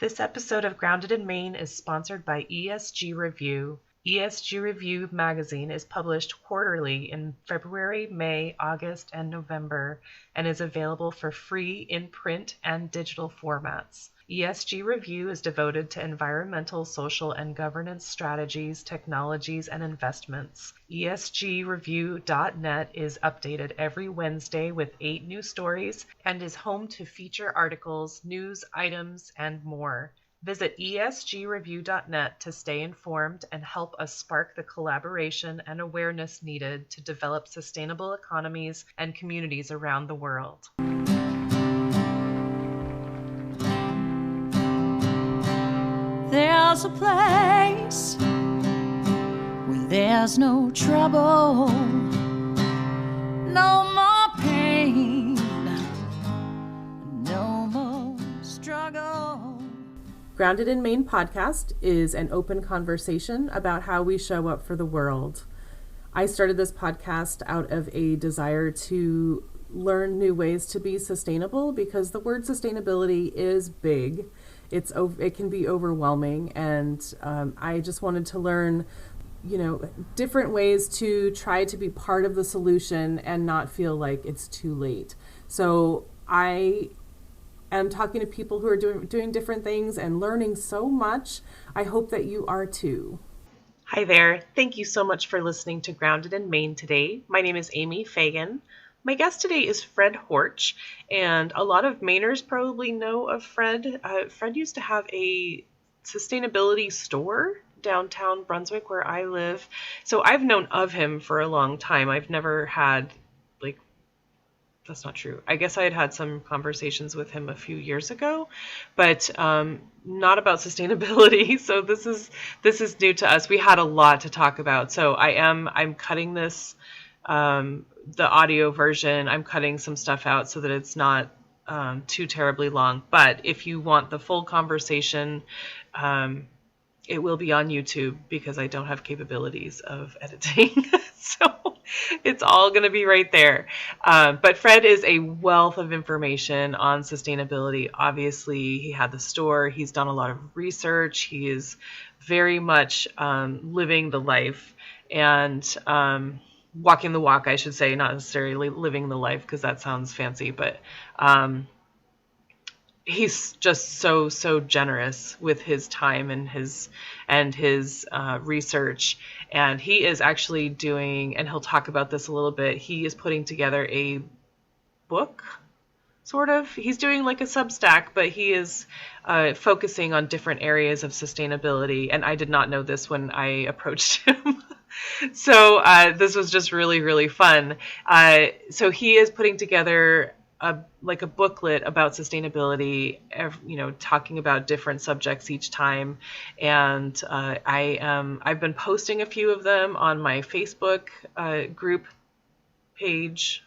This episode of Grounded in Maine is sponsored by ESG Review. ESG Review magazine is published quarterly in February, May, August, and November, and is available for free in print and digital formats. ESG Review is devoted to environmental, social, and governance strategies, technologies, and investments. ESGreview.net is updated every Wednesday with 8 new stories and is home to feature articles, news items, and more. Visit esgreview.net to stay informed and help us spark the collaboration and awareness needed to develop sustainable economies and communities around the world. There's a place where there's no trouble, no more pain, no more struggle. Grounded in Maine podcast is an open conversation about how we show up for the world. I started this podcast out of a desire to learn new ways to be sustainable because the word sustainability is big. It can be overwhelming, and I just wanted to learn, different ways to try to be part of the solution and not feel like it's too late. So I am talking to people who are doing different things and learning so much. I hope that you are too. Hi there. Thank you so much for listening to Grounded in Maine today. My name is Amy Fagan. My guest today is Fred Horch, and a lot of Mainers probably know of Fred. Fred used to have a sustainability store downtown Brunswick where I live, so I've known of him for a long time. I've never had, that's not true. I guess I had some conversations with him a few years ago, but not about sustainability. So this is new to us. We had a lot to talk about, so I'm cutting this. The audio version, I'm cutting some stuff out so that it's not too terribly long. But if you want the full conversation, it will be on YouTube because I don't have capabilities of editing. So it's all going to be right there. But Fred is a wealth of information on sustainability. Obviously, he had the store. He's done a lot of research. He is very much living the life and walking the walk, I should say, not necessarily living the life because that sounds fancy, but he's just so generous with his time and his research. And he is actually doing, and he'll talk about this a little bit, he is putting together a book, sort of. He's doing like a Substack, but he is focusing on different areas of sustainability. And I did not know this when I approached him. So this was just really, really fun. So he is putting together a booklet about sustainability, talking about different subjects each time. And I've been posting a few of them on my Facebook group page,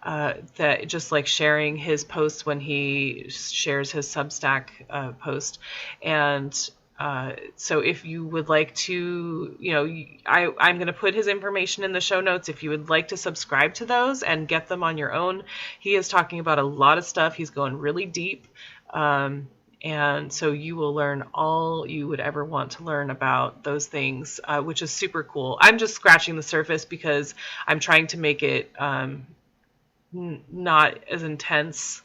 that just like sharing his posts when he shares his Substack post. And so if you would like to, I'm going to put his information in the show notes. If you would like to subscribe to those and get them on your own, he is talking about a lot of stuff. He's going really deep. And so you will learn all you would ever want to learn about those things, which is super cool. I'm just scratching the surface because I'm trying to make it not as intense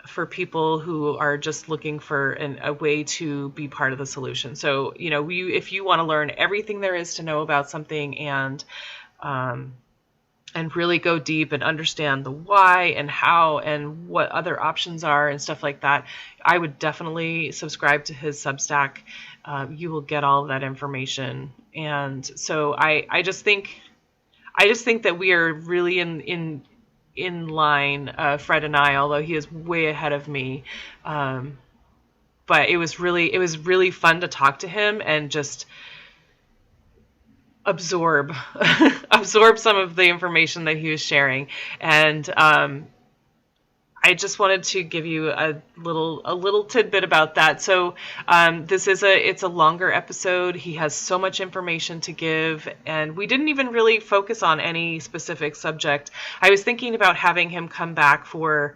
for people who are just looking for a way to be part of the solution. So, if you want to learn everything there is to know about something and really go deep and understand the why and how and what other options are and stuff like that, I would definitely subscribe to his Substack. You will get all of that information. And so I just think that we are really in line, Fred and I, although he is way ahead of me. But it was really fun to talk to him and just absorb some of the information that he was sharing. And I just wanted to give you a little tidbit about that. So it's a longer episode. He has so much information to give, and we didn't even really focus on any specific subject. I was thinking about having him come back for,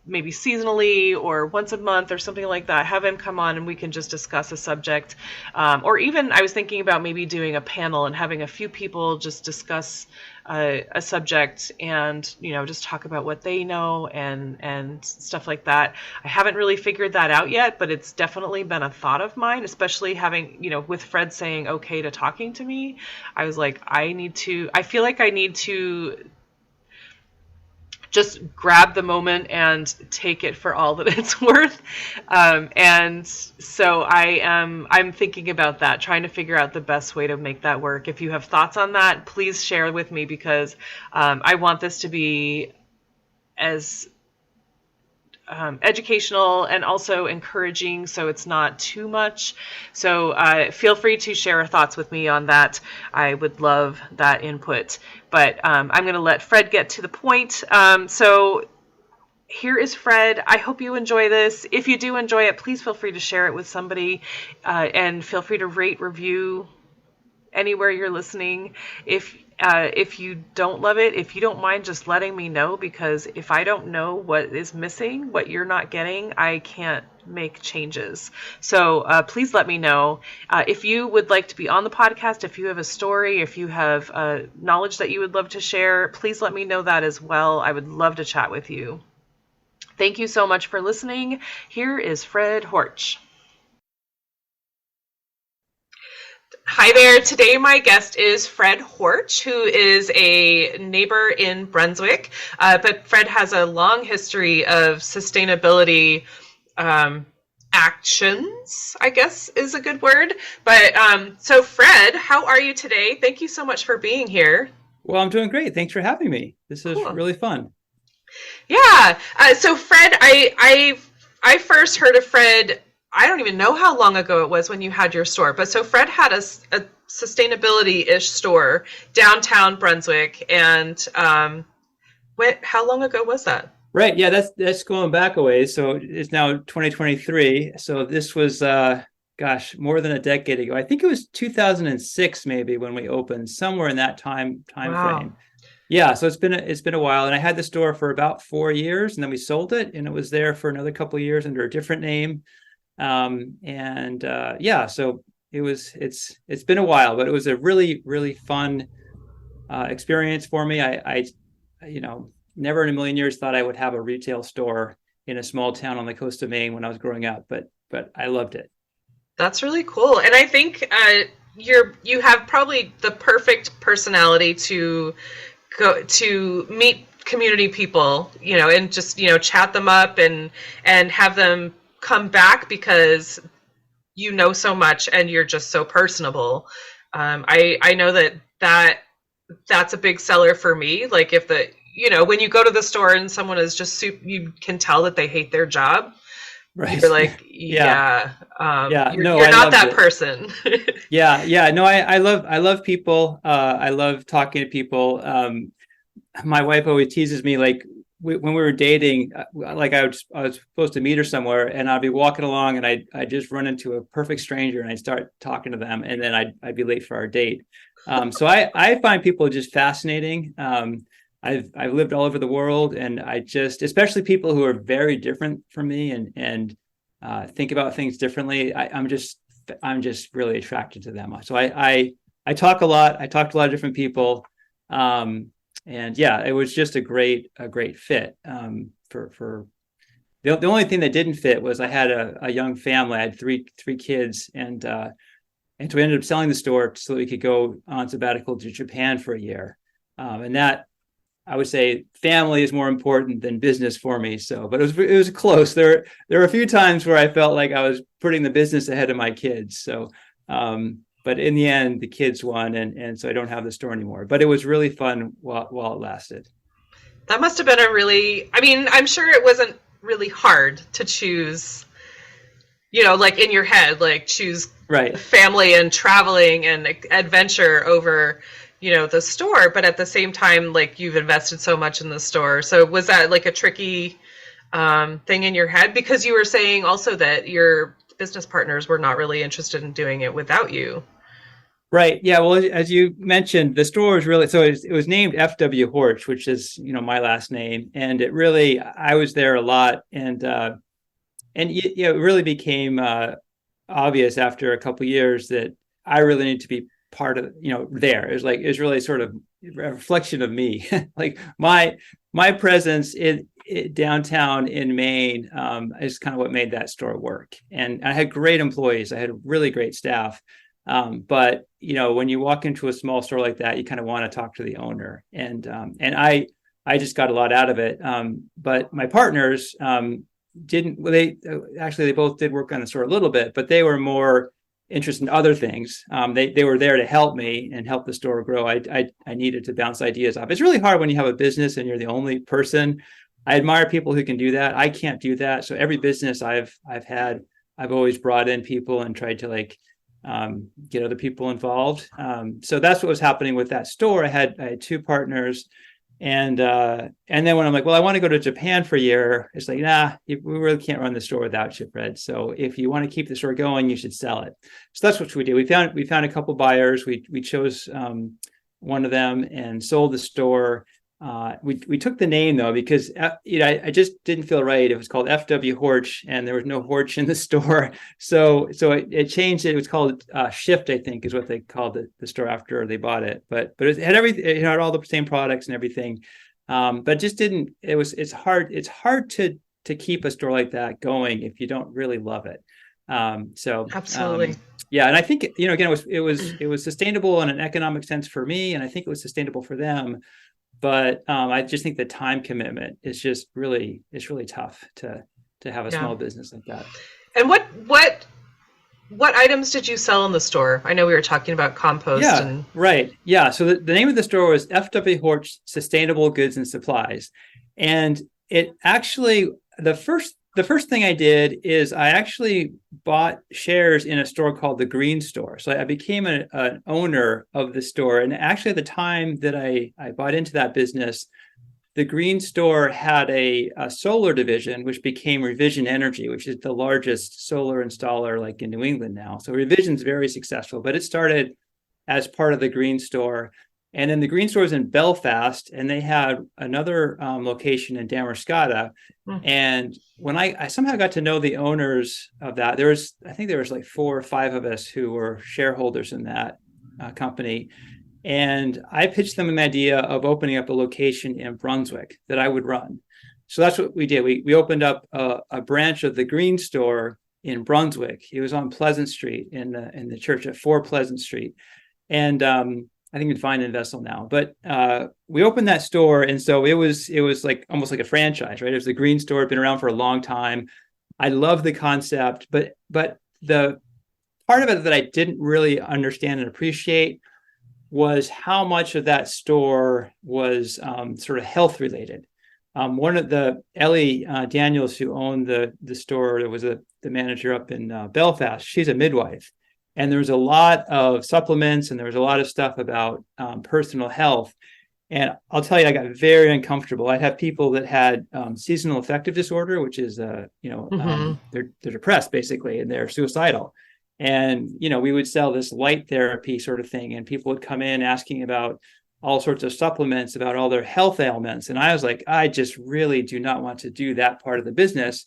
maybe seasonally or once a month or something like that. Have him come on and we can just discuss a subject. Or even I was thinking about maybe doing a panel and having a few people just discuss a subject and, just talk about what they know and stuff like that. I haven't really figured that out yet, but it's definitely been a thought of mine, especially having, with Fred saying okay to talking to me. I was like, I feel like I need to just grab the moment and take it for all that it's worth. And so I'm thinking about that, trying to figure out the best way to make that work. If you have thoughts on that, please share with me, because I want this to be as educational and also encouraging, so it's not too much. So feel free to share thoughts with me on that. I would love that input. But I'm going to let Fred get to the point. So here is Fred. I hope you enjoy this. If you do enjoy it, please feel free to share it with somebody, and feel free to rate, review anywhere you're listening. If you don't love it, if you don't mind just letting me know, because if I don't know what is missing, what you're not getting, I can't make changes. So please let me know. If you would like to be on the podcast, if you have a story, if you have knowledge that you would love to share, please let me know that as well. I would love to chat with you. Thank you so much for listening. Here is Fred Horch. Hi there. Today my guest is Fred Horch, who is a neighbor in Brunswick. But Fred has a long history of sustainability actions, I guess is a good word. But so Fred, how are you today? Thank you so much for being here. Well, I'm doing great. Thanks for having me. This is really fun. Yeah. So Fred, I first heard of Fred, I don't even know how long ago it was when you had your store, but so Fred had a sustainability-ish store downtown Brunswick, and how long ago was that? Right, yeah, that's going back a ways. So it's now 2023. So this was, more than a decade ago. I think it was 2006 maybe when we opened, somewhere in that time Wow. frame. Yeah, so it's been a while, and I had the store for about 4 years, and then we sold it, and it was there for another couple of years under a different name. So it's been a while, but it was a really, really fun experience for me. I never in a million years thought I would have a retail store in a small town on the coast of Maine when I was growing up, but I loved it. That's really cool. And I think you have probably the perfect personality to go to meet community people, and just, chat them up and have them come back because you know so much and you're just so personable. I know that's a big seller for me. Like if when you go to the store and someone is just you can tell that they hate their job. Right. You're like, you're not that person. Yeah. No, I love people. I love talking to people. My wife always teases me, like, when we were dating, like I was supposed to meet her somewhere, and I'd be walking along and I'd just run into a perfect stranger and I'd start talking to them, and then I'd be late for our date. So I find people just fascinating. I've lived all over the world, and especially people who are very different from me and think about things differently. I'm just really attracted to them. So I talk a lot. I talk to a lot of different people. And yeah, it was just a great fit. For the only thing that didn't fit was I had a young family. I had three kids, and so we ended up selling the store so that we could go on sabbatical to Japan for a year. And that, I would say, family is more important than business for me. So, but it was close. There were a few times where I felt like I was putting the business ahead of my kids. So, but in the end, the kids won, and so I don't have the store anymore. But it was really fun while it lasted. That must have been I'm sure it wasn't really hard to choose, like in your head, like choose right. family and traveling and adventure over, the store. But at the same time, like, you've invested so much in the store. So was that like a tricky thing in your head? Because you were saying also that your business partners were not really interested in doing it without you. Right. Yeah. Well, as you mentioned, the store was really, so it was named FW Horch, which is, my last name. And it really, I was there a lot. And it really became obvious after a couple of years that I really need to be part of, there. It was really sort of a reflection of me. Like my presence in downtown in Maine is kind of what made that store work. And I had great employees. I had really great staff. But when you walk into a small store like that, you kind of want to talk to the owner, and I just got a lot out of it. But my partners didn't. Well, they both did work on the store a little bit, but they were more interested in other things. They were there to help me and help the store grow. I needed to bounce ideas off. It's really hard when you have a business and you're the only person. I admire people who can do that. I can't do that. So every business I've had, I've always brought in people and tried to get other people involved. So that's what was happening with that store. I had two partners, and then when I'm like, well, I want to go to Japan for a year, it's like, nah, we really can't run the store without you, Fred. So if you want to keep the store going, you should sell it. So that's what we did. We found a couple buyers. We chose one of them and sold the store. We took the name though because I just didn't feel right. It was called FW Horch, and there was no Horch in the store, so it changed it. It was called Shift, I think, is what they called the store after they bought it. But it had everything. It had all the same products and everything, but it just didn't. It's hard to keep a store like that going if you don't really love it. Absolutely. Yeah, and I think again it was sustainable in an economic sense for me, and I think it was sustainable for them. But I just think the time commitment is just it's really tough to have a small business like that. And what items did you sell in the store? I know we were talking about compost. Yeah, right. Yeah. So the name of the store was FW Horch Sustainable Goods and Supplies. And it actually, the first thing I did is I actually bought shares in a store called the Green Store. So I became an owner of the store. And actually, at the time that I bought into that business, the Green Store had a solar division, which became Revision Energy, which is the largest solar installer in New England now. So Revision's very successful, but it started as part of the Green Store. And then the Green Store was in Belfast, and they had another location in Damascata. And when I somehow got to know the owners of that, I think there was 4 or 5 of us who were shareholders in that company. And I pitched them an idea of opening up a location in Brunswick that I would run. So that's what we did. We opened up a branch of the Green Store in Brunswick. It was on Pleasant Street in the church at 4 Pleasant Street. And I think you'd find in Vessel now, but we opened that store, and so it was almost like a franchise, right? It was the Green Store, had been around for a long time. I love the concept, but the part of it that I didn't really understand and appreciate was how much of that store was sort of health related. One of the Ellie Daniels, who owned the store, that was the manager up in Belfast. She's a midwife. And there was a lot of supplements, and there was a lot of stuff about personal health. And I'll tell you, I got very uncomfortable. I'd have people that had seasonal affective disorder, which is, they're depressed basically, and they're suicidal. And, we would sell this light therapy sort of thing, and people would come in asking about all sorts of supplements, about all their health ailments. And I was like, I just really do not want to do that part of the business.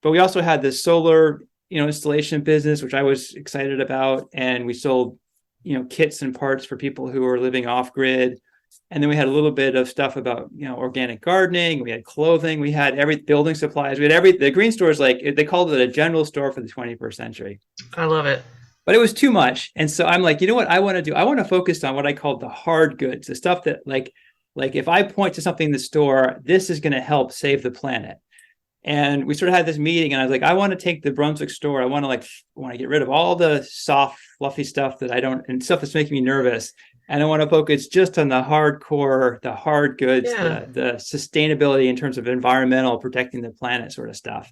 But we also had this solar installation business, which I was excited about. And we sold, kits and parts for people who were living off grid. And then we had a little bit of stuff about, organic gardening. We had clothing. We had building supplies. We had the Green Store is they called it a general store for the 21st century. I love it. But it was too much. And so I'm like, you know what I want to do? I want to focus on what I called the hard goods, the stuff that like if I point to something in the store, this is going to help save the planet. And we sort of had this meeting, and I was like, I want to take the Brunswick store. I want to get rid of all the soft, fluffy stuff and stuff that's making me nervous. And I want to focus just on the hardcore, the hard goods, the sustainability in terms of environmental, protecting the planet sort of stuff.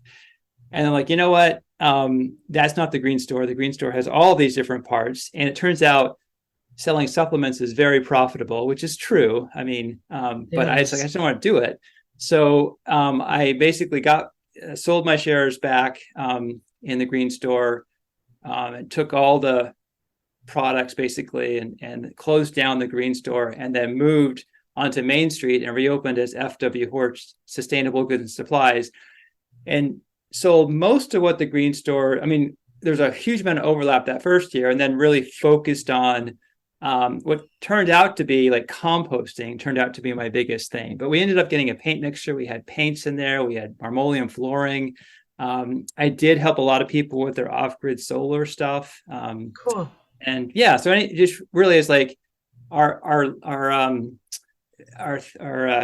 And I'm like, you know what? That's not the Green Store. The Green Store has all these different parts. And it turns out selling supplements is very profitable, which is true. I mean, but I just don't want to do it. So I basically sold my shares back in the Green Store, and took all the products basically, and closed down the green store, and then moved onto Main Street and reopened as F.W. Horch Sustainable Goods and Supplies, and sold most of what the green store, I mean, there's a huge amount of overlap that first year, and then really focused on what turned out to be like composting turned out to be my biggest thing. But we ended up getting a paint mixture. We had paints in there. We had marmoleum flooring. I did help a lot of people with their off-grid solar stuff. Cool. And yeah, so it just really is like our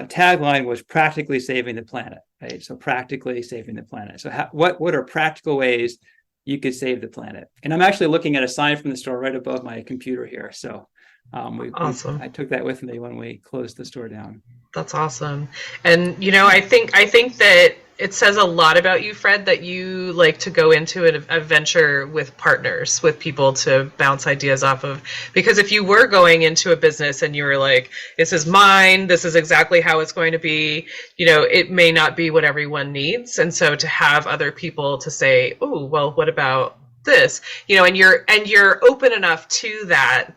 tagline was practically saving the planet, right? So practically saving the planet. So what are practical ways you could save the planet? And I'm actually looking at a sign from the store right above my computer here. So awesome. I took that with me when we closed the store down. That's awesome. And I think that it says a lot about you, Fred, that you like to go into a venture with partners, with people to bounce ideas off of. Because if you were going into a business and you were like, this is mine, this is exactly how it's going to be, it may not be what everyone needs. And so to have other people to say, oh, well, what about this? And you're open enough to that,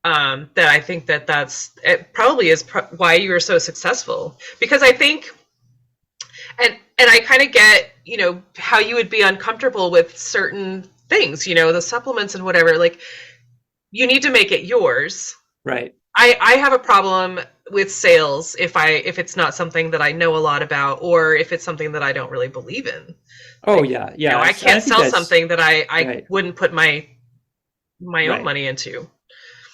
that I think it probably is why you were so successful. Because I think, and I kind of get, how you would be uncomfortable with certain things, the supplements and whatever, like you need to make it yours. Right. I have a problem with sales if it's not something that I know a lot about, or if it's something that I don't really believe in. Oh, like, yeah. I can't sell something that I right. wouldn't put my own money into.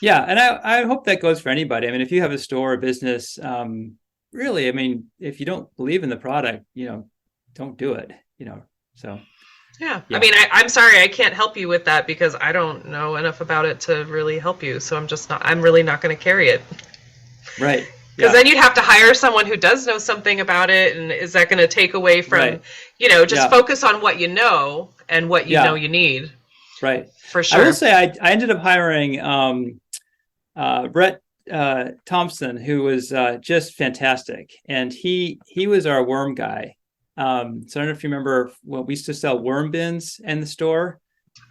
Yeah, and I hope that goes for anybody. I mean, if you have a store or business, really, I mean, if you don't believe in the product, don't do it, so. Yeah. I mean, I'm sorry, I can't help you with that because I don't know enough about it to really help you. So I'm really not going to carry it. Right. Because then you'd have to hire someone who does know something about it. And is that going to take away from, just focus on what you know and what you know you need. Right. For sure. I will say I ended up hiring Brett Thompson, who was just fantastic. And he was our worm guy. So I don't know if you remember when we used to sell worm bins in the store.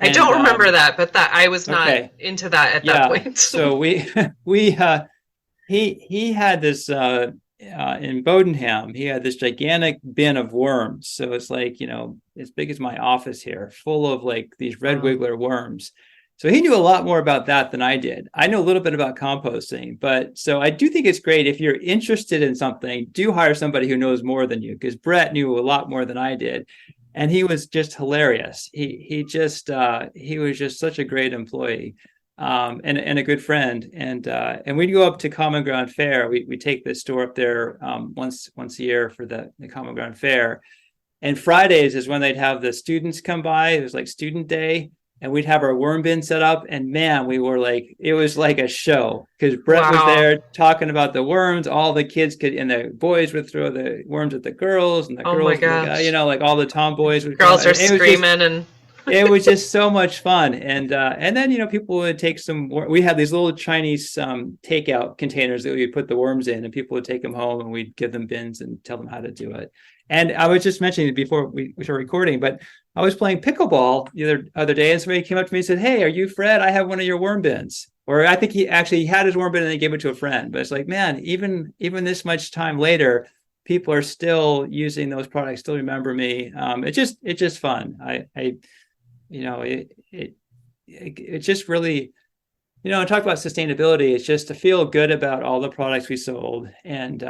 I don't remember that, but I was not into that at that point. So he had this in Bodenham, he had this gigantic bin of worms. So it's like, as big as my office here, full of like these red wiggler worms. So he knew a lot more about that than I did. I know a little bit about composting, but so I do think it's great if you're interested in something, do hire somebody who knows more than you, because Brett knew a lot more than I did. And he was just hilarious. He was just such a great employee, and a good friend. And we'd go up to Common Ground Fair. We take the store up there once a year for the Common Ground Fair. And Fridays is when they'd have the students come by. It was like student day. And we'd have our worm bin set up, and man, it was like a show because Brett was there talking about the worms. All the kids and the boys would throw the worms at the girls, and the girls, like all the tomboys would. Girls are screaming, and it was just so much fun. And then people would take some. We had these little Chinese takeout containers that we put the worms in, and people would take them home, and we'd give them bins and tell them how to do it. And I was just mentioning it before we started recording, but I was playing pickleball the other day, and somebody came up to me and said, "Hey, are you Fred? I have one of your worm bins." Or I think he actually had his worm bin and he gave it to a friend. But it's like, man, even this much time later, people are still using those products, still remember me. It's just fun. It just really, talk about sustainability. It's just to feel good about all the products we sold. And,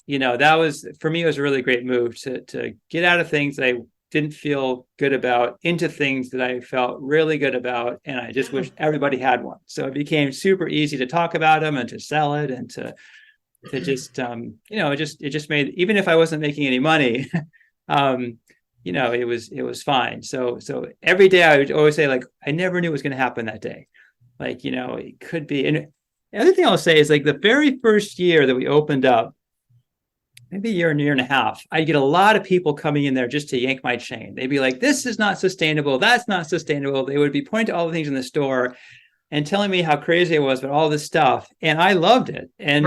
that was, for me, it was a really great move to get out of things that I didn't feel good about into things that I felt really good about. And I just wish everybody had one. So it became super easy to talk about them and to sell it and to just, it just made, even if I wasn't making any money, it was fine. So every day I would always say, like, I never knew it was going to happen that day. Like, it could be. And the other thing I'll say is, like, the very first year that we opened up, maybe a year and a half, I'd get a lot of people coming in there just to yank my chain. They'd be like, this is not sustainable. That's not sustainable. They would be pointing to all the things in the store and telling me how crazy it was about all this stuff. And I loved it. And,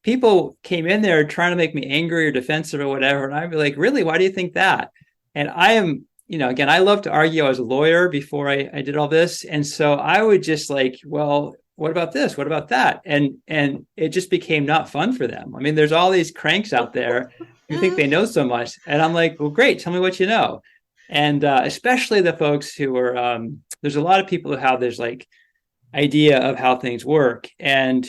people came in there trying to make me angry or defensive or whatever. And I'd be like, really, why do you think that? And I am, again, I love to argue. I was a lawyer before I did all this. And so I would just like, well, what about this? What about that? And it just became not fun for them. I mean, there's all these cranks out there who think they know so much. And I'm like, well, great. Tell me what you know. And especially the folks who are, there's a lot of people who have this like idea of how things work. And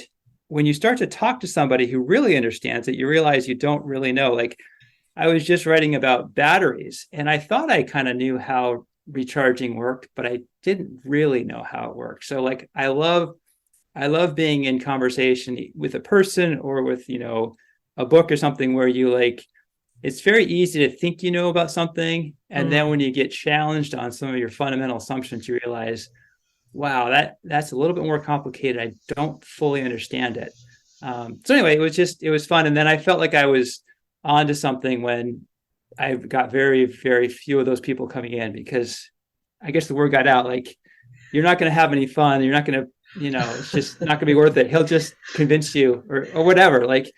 when you start to talk to somebody who really understands it, you realize you don't really know. Like, I was just writing about batteries, and I thought I kind of knew how recharging worked, but I didn't really know how it worked. So like, I love being in conversation with a person or with, a book or something where you like, it's very easy to think you know about something. And then when you get challenged on some of your fundamental assumptions, you realize, wow, that's a little bit more complicated. I don't fully understand it. So anyway, it was fun. And then I felt like I was onto something when I got very, very few of those people coming in, because I guess the word got out, like, you're not going to have any fun. You're not going to, it's just not going to be worth it. He'll just convince you or whatever. Like,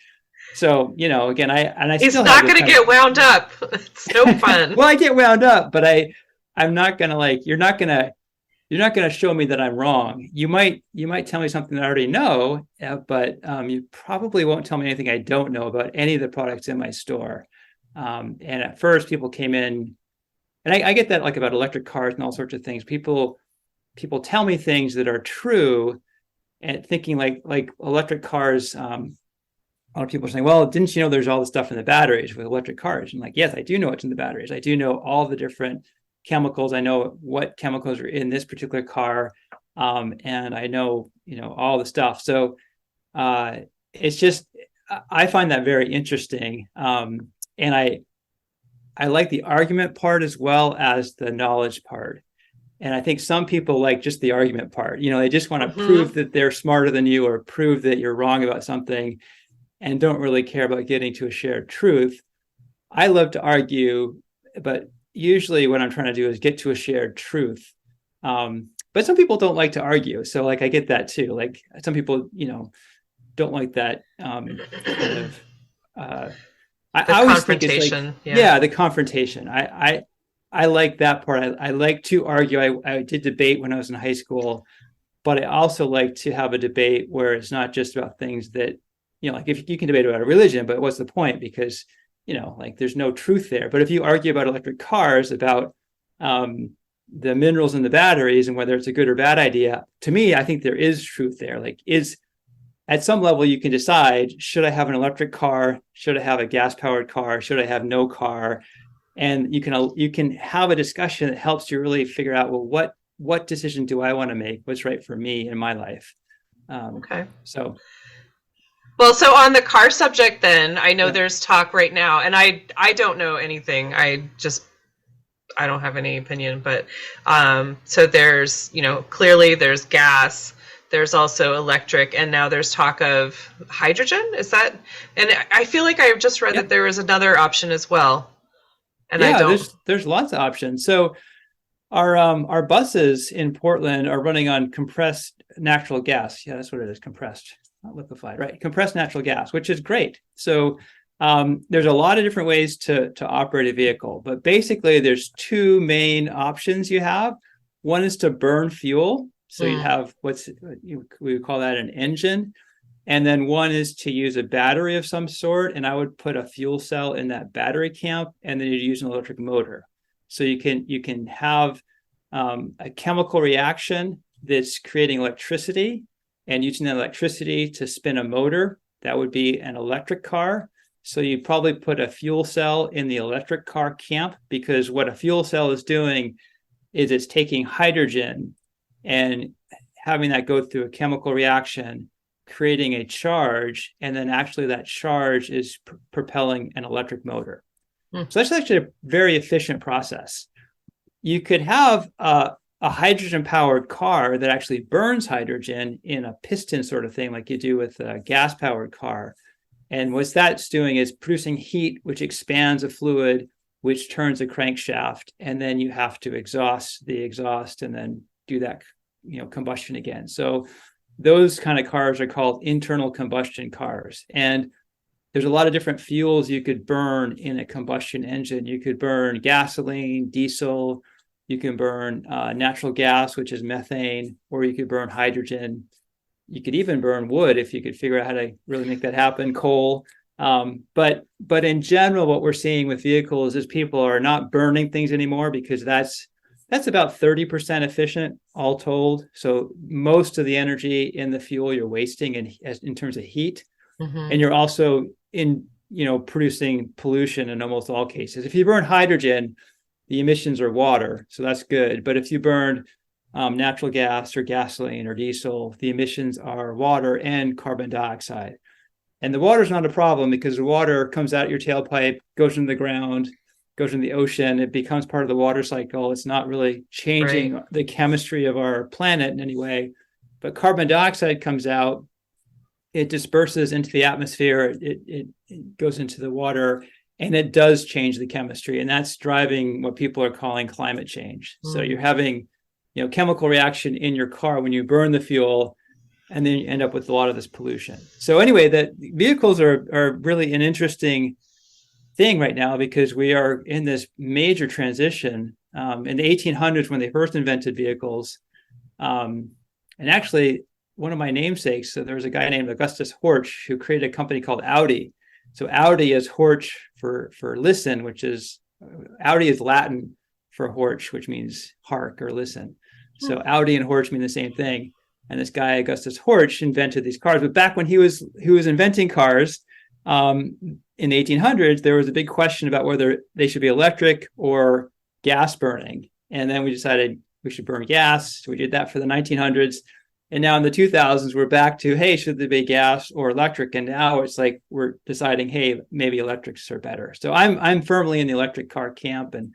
so, again, he's still not going to get wound up. It's no fun. Well, I get wound up, but I'm not going to like, you're not going to show me that I'm wrong. You might tell me something that I already know, but you probably won't tell me anything I don't know about any of the products in my store. And at first, people came in, and I get that like about electric cars and all sorts of things. People tell me things that are true, and thinking like electric cars. A lot of people are saying, well, didn't you know there's all the stuff in the batteries with electric cars? And like, yes, I do know what's in the batteries. I do know all the different chemicals. I know what chemicals are in this particular car. And I know, all the stuff. So it's just, I find that very interesting. And I like the argument part as well as the knowledge part. And I think some people like just the argument part. They just want to prove that they're smarter than you, or prove that you're wrong about something, and don't really care about getting to a shared truth. I love to argue, but usually what I'm trying to do is get to a shared truth. But some people don't like to argue. So like, I get that too. Like some people, don't like that kind of, I always think it's like, the confrontation. I like that part. I like to argue. I did debate when I was in high school, but I also like to have a debate where it's not just about things that, like if you can debate about a religion, but what's the point? Because, like there's no truth there. But if you argue about electric cars, about the minerals in the batteries and whether it's a good or bad idea, to me, I think there is truth there. Like at some level, you can decide, should I have an electric car? Should I have a gas powered car? Should I have no car? And you can have a discussion that helps you really figure out, well, what decision do I want to make? What's right for me in my life? Okay. So. Well, so on the car subject, then I know there's talk right now, and I don't know anything. I don't have any opinion, but so there's clearly there's gas, there's also electric, and now there's talk of hydrogen. Is that? And I feel like I've just read that there was another option as well. And there's lots of options. So our buses in Portland are running on compressed natural gas. Yeah, that's what it is, compressed. Not liquefied, right? Compressed natural gas, which is great. So there's a lot of different ways to operate a vehicle, but basically there's two main options you have. One is to burn fuel. So you have we would call that an engine. And then one is to use a battery of some sort. And I would put a fuel cell in that battery camp, and then you'd use an electric motor. So you can have a chemical reaction that's creating electricity, and using that electricity to spin a motor. That would be an electric car. So you probably put a fuel cell in the electric car camp, because what a fuel cell is doing is it's taking hydrogen and having that go through a chemical reaction, creating a charge, and then actually that charge is propelling an electric motor. So that's actually a very efficient process. You could have a hydrogen-powered car that actually burns hydrogen in a piston sort of thing, like you do with a gas-powered car. And what that's doing is producing heat, which expands a fluid, which turns a crankshaft, and then you have to exhaust the exhaust and then do that, combustion again. So those kind of cars are called internal combustion cars. And there's a lot of different fuels you could burn in a combustion engine. You could burn gasoline, diesel, you can burn natural gas, which is methane, or you could burn hydrogen. You could even burn wood if you could figure out how to really make that happen, coal. But in general, what we're seeing with vehicles is people are not burning things anymore, because that's about 30% efficient all told. So most of the energy in the fuel you're wasting in terms of heat. And you're also producing pollution in almost all cases. If you burn hydrogen, the emissions are water, so that's good. But if you burn natural gas or gasoline or diesel, the emissions are water and carbon dioxide. And the water is not a problem, because the water comes out your tailpipe, goes into the ground, goes into the ocean. It becomes part of the water cycle. It's not really changing the chemistry of our planet in any way. But carbon dioxide comes out, it disperses into the atmosphere, it goes into the water, and it does change the chemistry. And that's driving what people are calling climate change. So you're having chemical reaction in your car when you burn the fuel, and then you end up with a lot of this pollution. So anyway, that vehicles are really an interesting thing right now, because we are in this major transition. In the 1800s, when they first invented vehicles, and actually one of my namesakes, so there was a guy named Augustus Horch who created a company called Audi. So Audi is Horch for listen, which is Audi is Latin for Horch, which means hark or listen. So Audi and Horch mean the same thing. And this guy Augustus Horch invented these cars. But back when he was inventing cars in the 1800s, there was a big question about whether they should be electric or gas burning. And then we decided we should burn gas. So we did that for the 1900s. And now in the 2000s, we're back to, hey, should they be gas or electric? And now it's like we're deciding, hey, maybe electrics are better. So I'm firmly in the electric car camp, and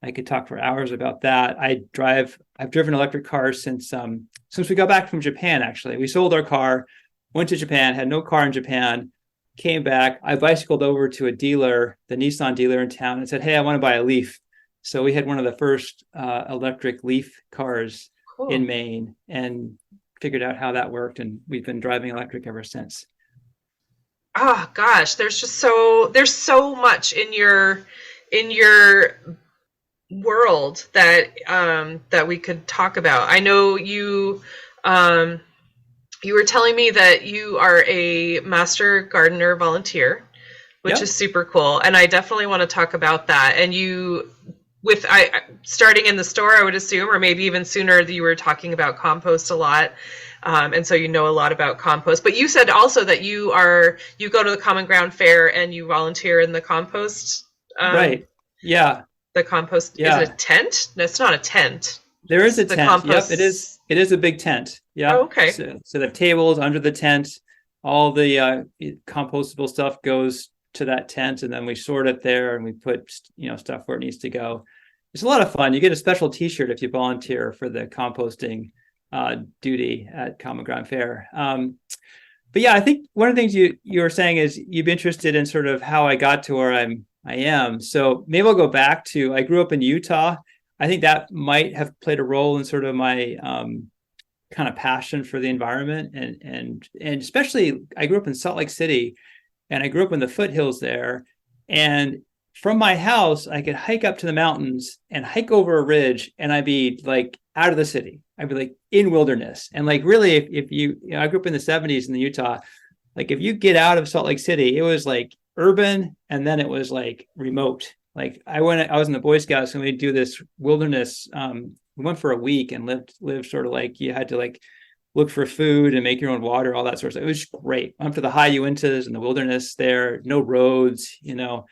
I could talk for hours about that. I've driven electric cars since we got back from Japan. Actually, we sold our car, went to Japan, had no car in Japan, came back. I bicycled over to a dealer, the Nissan dealer in town, and said, hey, I want to buy a Leaf. So we had one of the first electric Leaf cars in Maine, and figured out how that worked, and we've been driving electric ever since. Oh gosh, there's so much in your world that we could talk about. I know you were telling me that you are a master gardener volunteer, which is super cool, and I definitely want to talk about that. And starting in the store, I would assume, or maybe even sooner, that you were talking about compost a lot. And so you know a lot about compost. But you said also that you go to the Common Ground Fair and you volunteer in the compost. Right. Yeah. The compost. Is it a tent? No, it's not a tent. There is a tent. Compost... Yep, it is a big tent. Yeah. Oh, okay. So they have tables under the tent. All the compostable stuff goes to that tent, and then we sort it there, and we put stuff where it needs to go. It's a lot of fun. You get a special T-shirt if you volunteer for the composting duty at Common Ground Fair. But yeah, I think one of the things you were saying is you'd be interested in sort of how I got to where I am. So maybe I'll go back to, I grew up in Utah. I think that might have played a role in sort of my kind of passion for the environment, and especially I grew up in Salt Lake City, and I grew up in the foothills there. And from my house, I could hike up to the mountains and hike over a ridge, and I'd be like out of the city. I'd be like in wilderness. And like really, if I grew up in the 70s in the Utah, like if you get out of Salt Lake City, it was like urban, and then it was like remote. Like I was in the Boy Scouts, and we'd do this wilderness. We went for a week and lived sort of like you had to like look for food and make your own water, all that sort of stuff. It was great. Went to the high Uintas and the wilderness there, no roads, So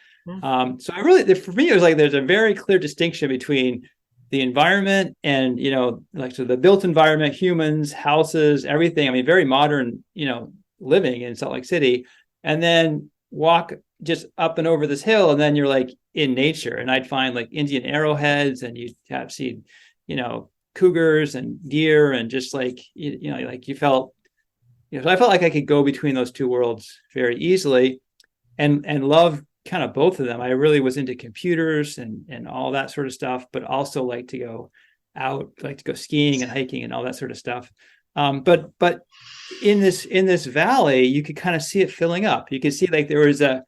I really, for me, it was like there's a very clear distinction between the environment and, so the built environment, humans, houses, everything. I mean, very modern, living in Salt Lake City, and then walk just up and over this hill, and then you're like in nature. And I'd find like Indian arrowheads, and you'd have seen, cougars and deer, and just like, like you felt, so I felt like I could go between those two worlds very easily, and love kind of both of them. I really was into computers and all that sort of stuff, but also like to go out, like to go skiing and hiking and all that sort of stuff. But in this valley, you could kind of see it filling up. You could see like there's a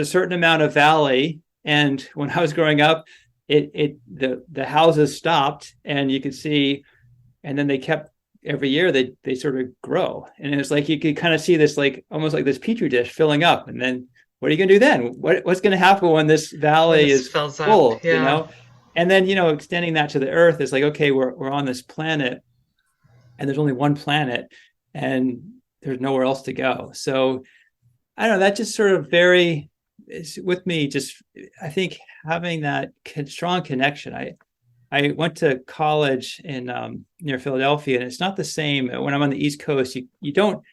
certain amount of valley, and when I was growing up, the houses stopped, and you could see, and then they kept every year they sort of grow, and it's like you could kind of see this like almost like this petri dish filling up, and then what are you going to do then? What's going to happen when this valley is full? Up, yeah. And then extending that to the earth is like, okay, we're on this planet, and there's only one planet, and there's nowhere else to go. So I don't know, that just sort of is with me. Just I think having that strong connection. I went to college in near Philadelphia, and it's not the same when I'm on the East Coast. You don't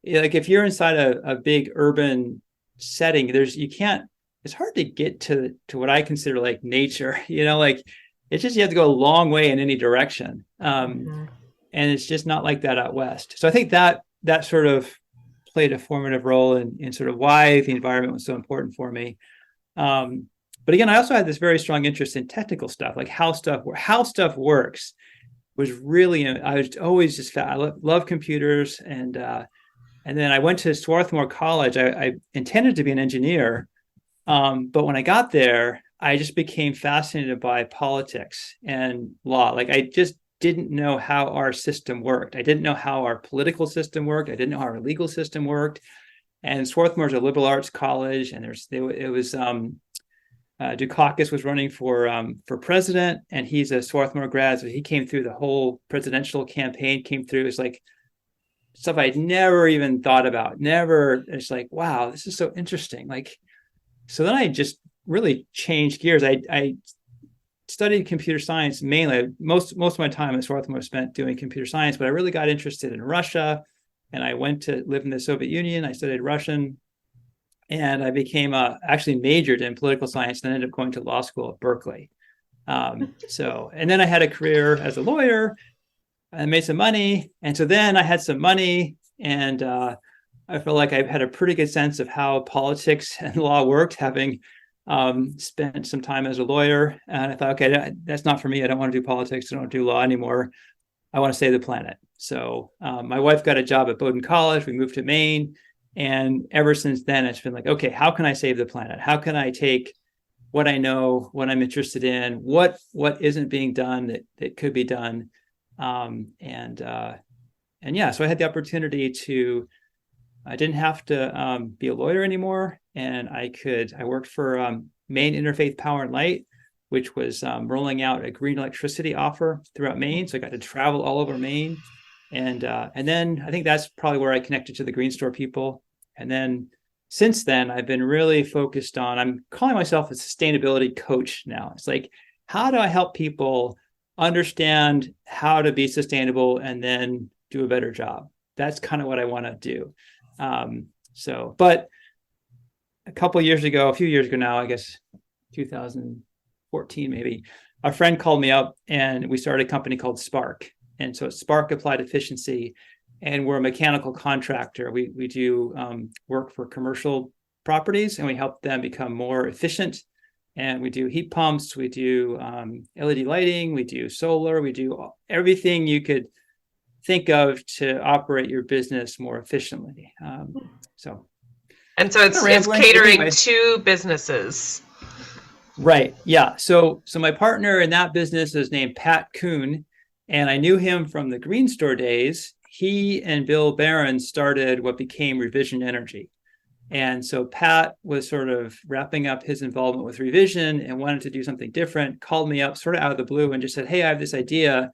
like if you're inside a big urban setting. It's hard to get to what I consider like nature. Like it's just you have to go a long way in any direction, and it's just not like that out west. So I think that sort of played a formative role in sort of why the environment was so important for me. But again, I also had this very strong interest in technical stuff, like how stuff works. Was really, I was always just I love computers, and then I went to Swarthmore College. I intended to be an engineer, but when I got there, I just became fascinated by politics and law. Like I just didn't know how our system worked. I didn't know how our political system worked. I didn't know how our legal system worked. And Swarthmore is a liberal arts college, and it was Dukakis was running for president, and he's a Swarthmore grad, so he came through the whole presidential campaign. Came through. It's like stuff I'd never even thought about. Never. It's like, wow, this is so interesting. Like, so then I just really changed gears. I studied computer science mainly. Most of my time at Swarthmore spent doing computer science, but I really got interested in Russia, and I went to live in the Soviet Union. I studied Russian, and I became actually majored in political science, and ended up going to law school at Berkeley. And then I had a career as a lawyer. I made some money, and so then I had some money, and I felt like I had a pretty good sense of how politics and law worked, having spent some time as a lawyer. And I thought, okay, that's not for me. I don't want to do politics. I don't want to do law anymore. I want to save the planet. So my wife got a job at Bowdoin College. We moved to Maine. And ever since then, it's been like, okay, how can I save the planet? How can I take what I know, what I'm interested in, what isn't being done that could be done? And yeah, so I had the opportunity I didn't have to be a lawyer anymore. And I worked for Maine Interfaith Power and Light, which was rolling out a green electricity offer throughout Maine. So I got to travel all over Maine. And then I think that's probably where I connected to the Green Store people. And then since then, I've been really focused on, I'm calling myself a sustainability coach now. It's like, how do I help people understand how to be sustainable and then do a better job? That's kind of what I want to do. But a few years ago now, I guess 2014 maybe, a friend called me up, and we started a company called Spark. And so it's Spark Applied Efficiency, and we're a mechanical contractor. We do work for commercial properties, and we help them become more efficient. And we do heat pumps, we do LED lighting, we do solar, we do everything you could think of to operate your business more efficiently. So it's catering to businesses. Right. Yeah. So my partner in that business is named Pat Kuhn, and I knew him from the Green Store days. He and Bill Barron started what became Revision Energy. And so Pat was sort of wrapping up his involvement with Revision and wanted to do something different, called me up sort of out of the blue and just said, hey, I have this idea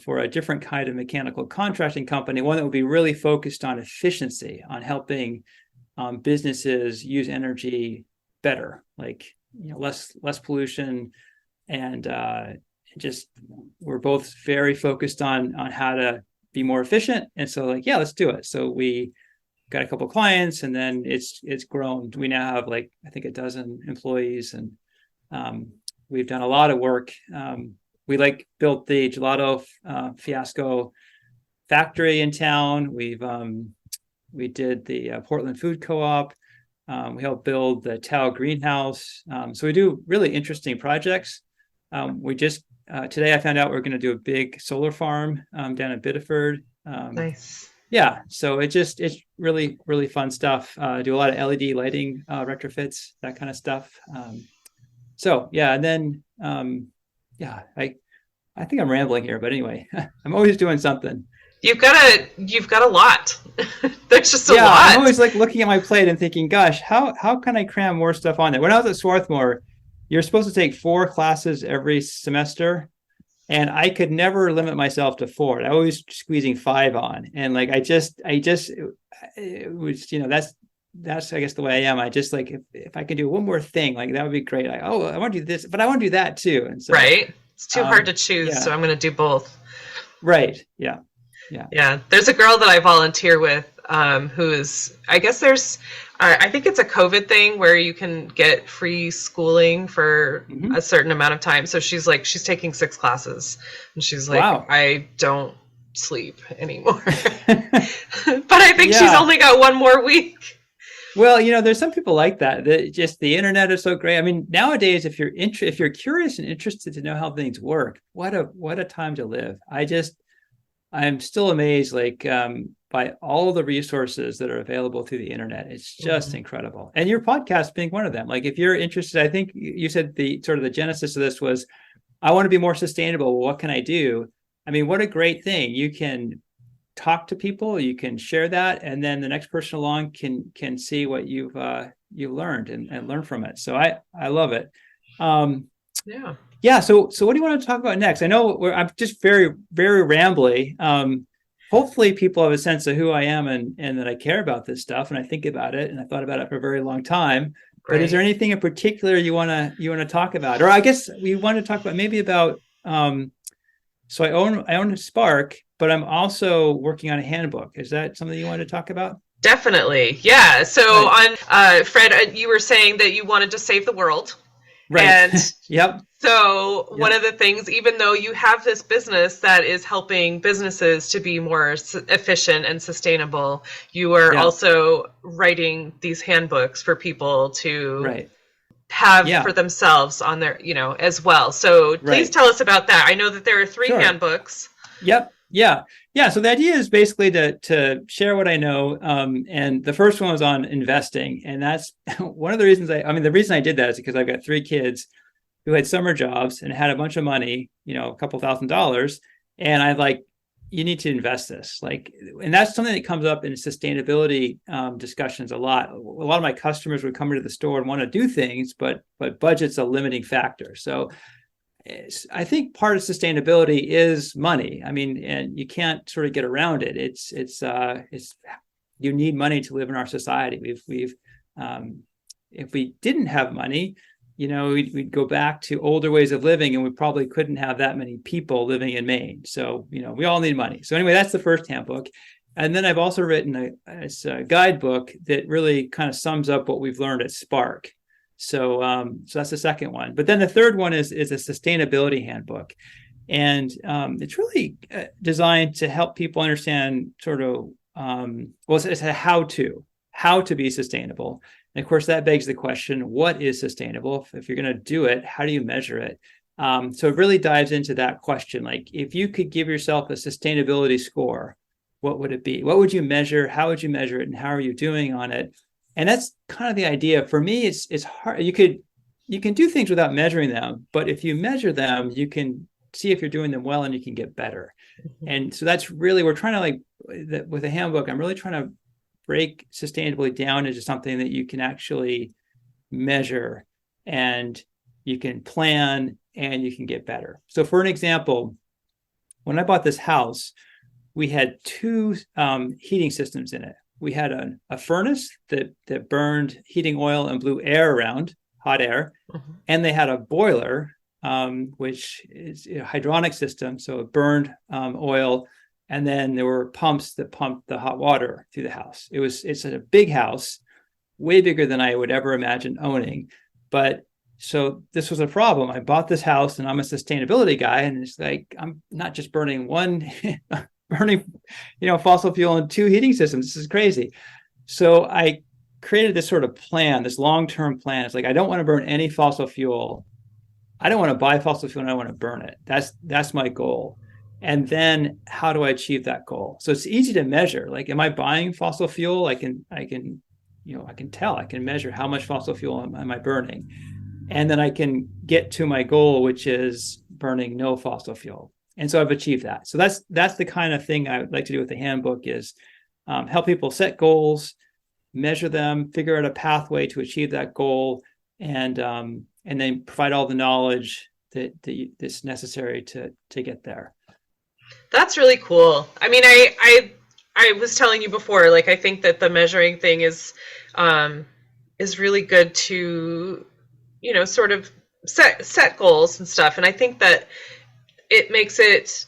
for a different kind of mechanical contracting company, one that would be really focused on efficiency, on helping businesses use energy better, like less pollution, and just we're both very focused on how to be more efficient. And so like, yeah, let's do it. So we got a couple of clients, and then it's grown. We now have I think 12 employees, and we've done a lot of work. We built the gelato fiasco factory in town. We did the Portland Food Co-op. We helped build the Tao greenhouse. So we do really interesting projects. We just today I found out we're going to do a big solar farm down in Biddeford. Nice. Yeah, so it's really, really fun stuff. Do a lot of LED lighting retrofits, that kind of stuff. So yeah, and then yeah, I think I'm rambling here, but anyway, I'm always doing something. You've got a lot. There's just a Yeah, lot. I'm always like looking at my plate and thinking, gosh, how can I cram more stuff on there? When I was at Swarthmore, you're supposed to take 4 classes every semester, and I could never limit myself to 4. I always squeezing 5 on, and like I just it was, that's I guess the way I am. I just like if I could do one more thing, like that would be great. Like, oh, I want to do this, but I want to do that too. And so Right. It's too hard to choose, yeah. so I'm going to do both. Right. Yeah. Yeah. There's a girl that I volunteer with who is, I guess I think it's a COVID thing where you can get free schooling for a certain amount of time. So she's taking 6 classes, and she's like, Wow. I don't sleep anymore. But I think she's only got 1 more week. Well, there's some people like that. Just the internet is so great. I mean, nowadays, if you're curious and interested to know how things work, what a time to live. I'm still amazed, like by all the resources that are available through the internet. It's just incredible. And your podcast being one of them. Like, if you're interested, I think you said the genesis of this was, I want to be more sustainable. Well, what can I do? I mean, what a great thing. You can talk to people, you can share that, and then the next person along can see what you've learned and learn from it. So I love it. Yeah. So what do you want to talk about next? I know I'm just very, very rambly. Hopefully people have a sense of who I am and that I care about this stuff, and I think about it, and I thought about it for a very long time. Great. But is there anything in particular you want to talk about? Or I guess we want to talk about maybe about so I own a Spark, but I'm also working on a handbook. Is that something you want to talk about? Definitely. Yeah. So on Fred, you were saying that you wanted to save the world. Right. And yep. So one of the things, even though you have this business that is helping businesses to be more efficient and sustainable, you are also writing these handbooks for people to have for themselves on their, as well. So please tell us about that. I know that there are 3 handbooks. Yep. Yeah. So the idea is basically to share what I know. And the first one was on investing. And that's one of the reasons the reason I did that is because I've got 3 kids who had summer jobs and had a bunch of money, a couple $1,000s. And I you need to invest this. And that's something that comes up in sustainability discussions a lot. A lot of my customers would come into the store and want to do things, but budget's a limiting factor. So I think part of sustainability is money. I mean, and you can't sort of get around it. It's you need money to live in our society. We've if we didn't have money, we'd go back to older ways of living, and we probably couldn't have that many people living in Maine. So, we all need money. So anyway, that's the first handbook. And then I've also written a guidebook that really kind of sums up what we've learned at Spark. So that's the second one. But then the third one is a sustainability handbook. And it's really designed to help people understand sort of, it's a how to be sustainable. And of course, that begs the question, what is sustainable? If you're going to do it, how do you measure it? So it really dives into that question. Like, if you could give yourself a sustainability score, what would it be? What would you measure? How would you measure it? And how are you doing on it? And that's kind of the idea. For me, it's hard. You can do things without measuring them, but if you measure them, you can see if you're doing them well, and you can get better. And so that's really, we're trying to with a handbook, I'm really trying to break sustainability down into something that you can actually measure, and you can plan, and you can get better. So for an example, when I bought this house, we had 2 heating systems in it. We had a furnace that burned heating oil and blew air around, hot air. And they had a boiler, which is a hydronic system. So it burned oil. And then there were pumps that pumped the hot water through the house. It's a big house, way bigger than I would ever imagine owning. But so this was a problem. I bought this house, and I'm a sustainability guy. And it's like, I'm not just burning fossil fuel and 2 heating systems. This is crazy. So I created this sort of plan, this long-term plan. It's like, I don't want to burn any fossil fuel. I don't want to buy fossil fuel, and I don't want to burn it. That's my goal. And then how do I achieve that goal? So it's easy to measure. Like, am I buying fossil fuel? I can tell, I can measure how much fossil fuel am I burning. And then I can get to my goal, which is burning no fossil fuel. And so I've achieved that. So that's the kind of thing I would like to do with the handbook, is help people set goals, measure them, figure out a pathway to achieve that goal, and then provide all the knowledge that's necessary to get there. That's really cool. I mean, I was telling you before, like, I think that the measuring thing is really good to, sort of set goals and stuff. And I think that it makes it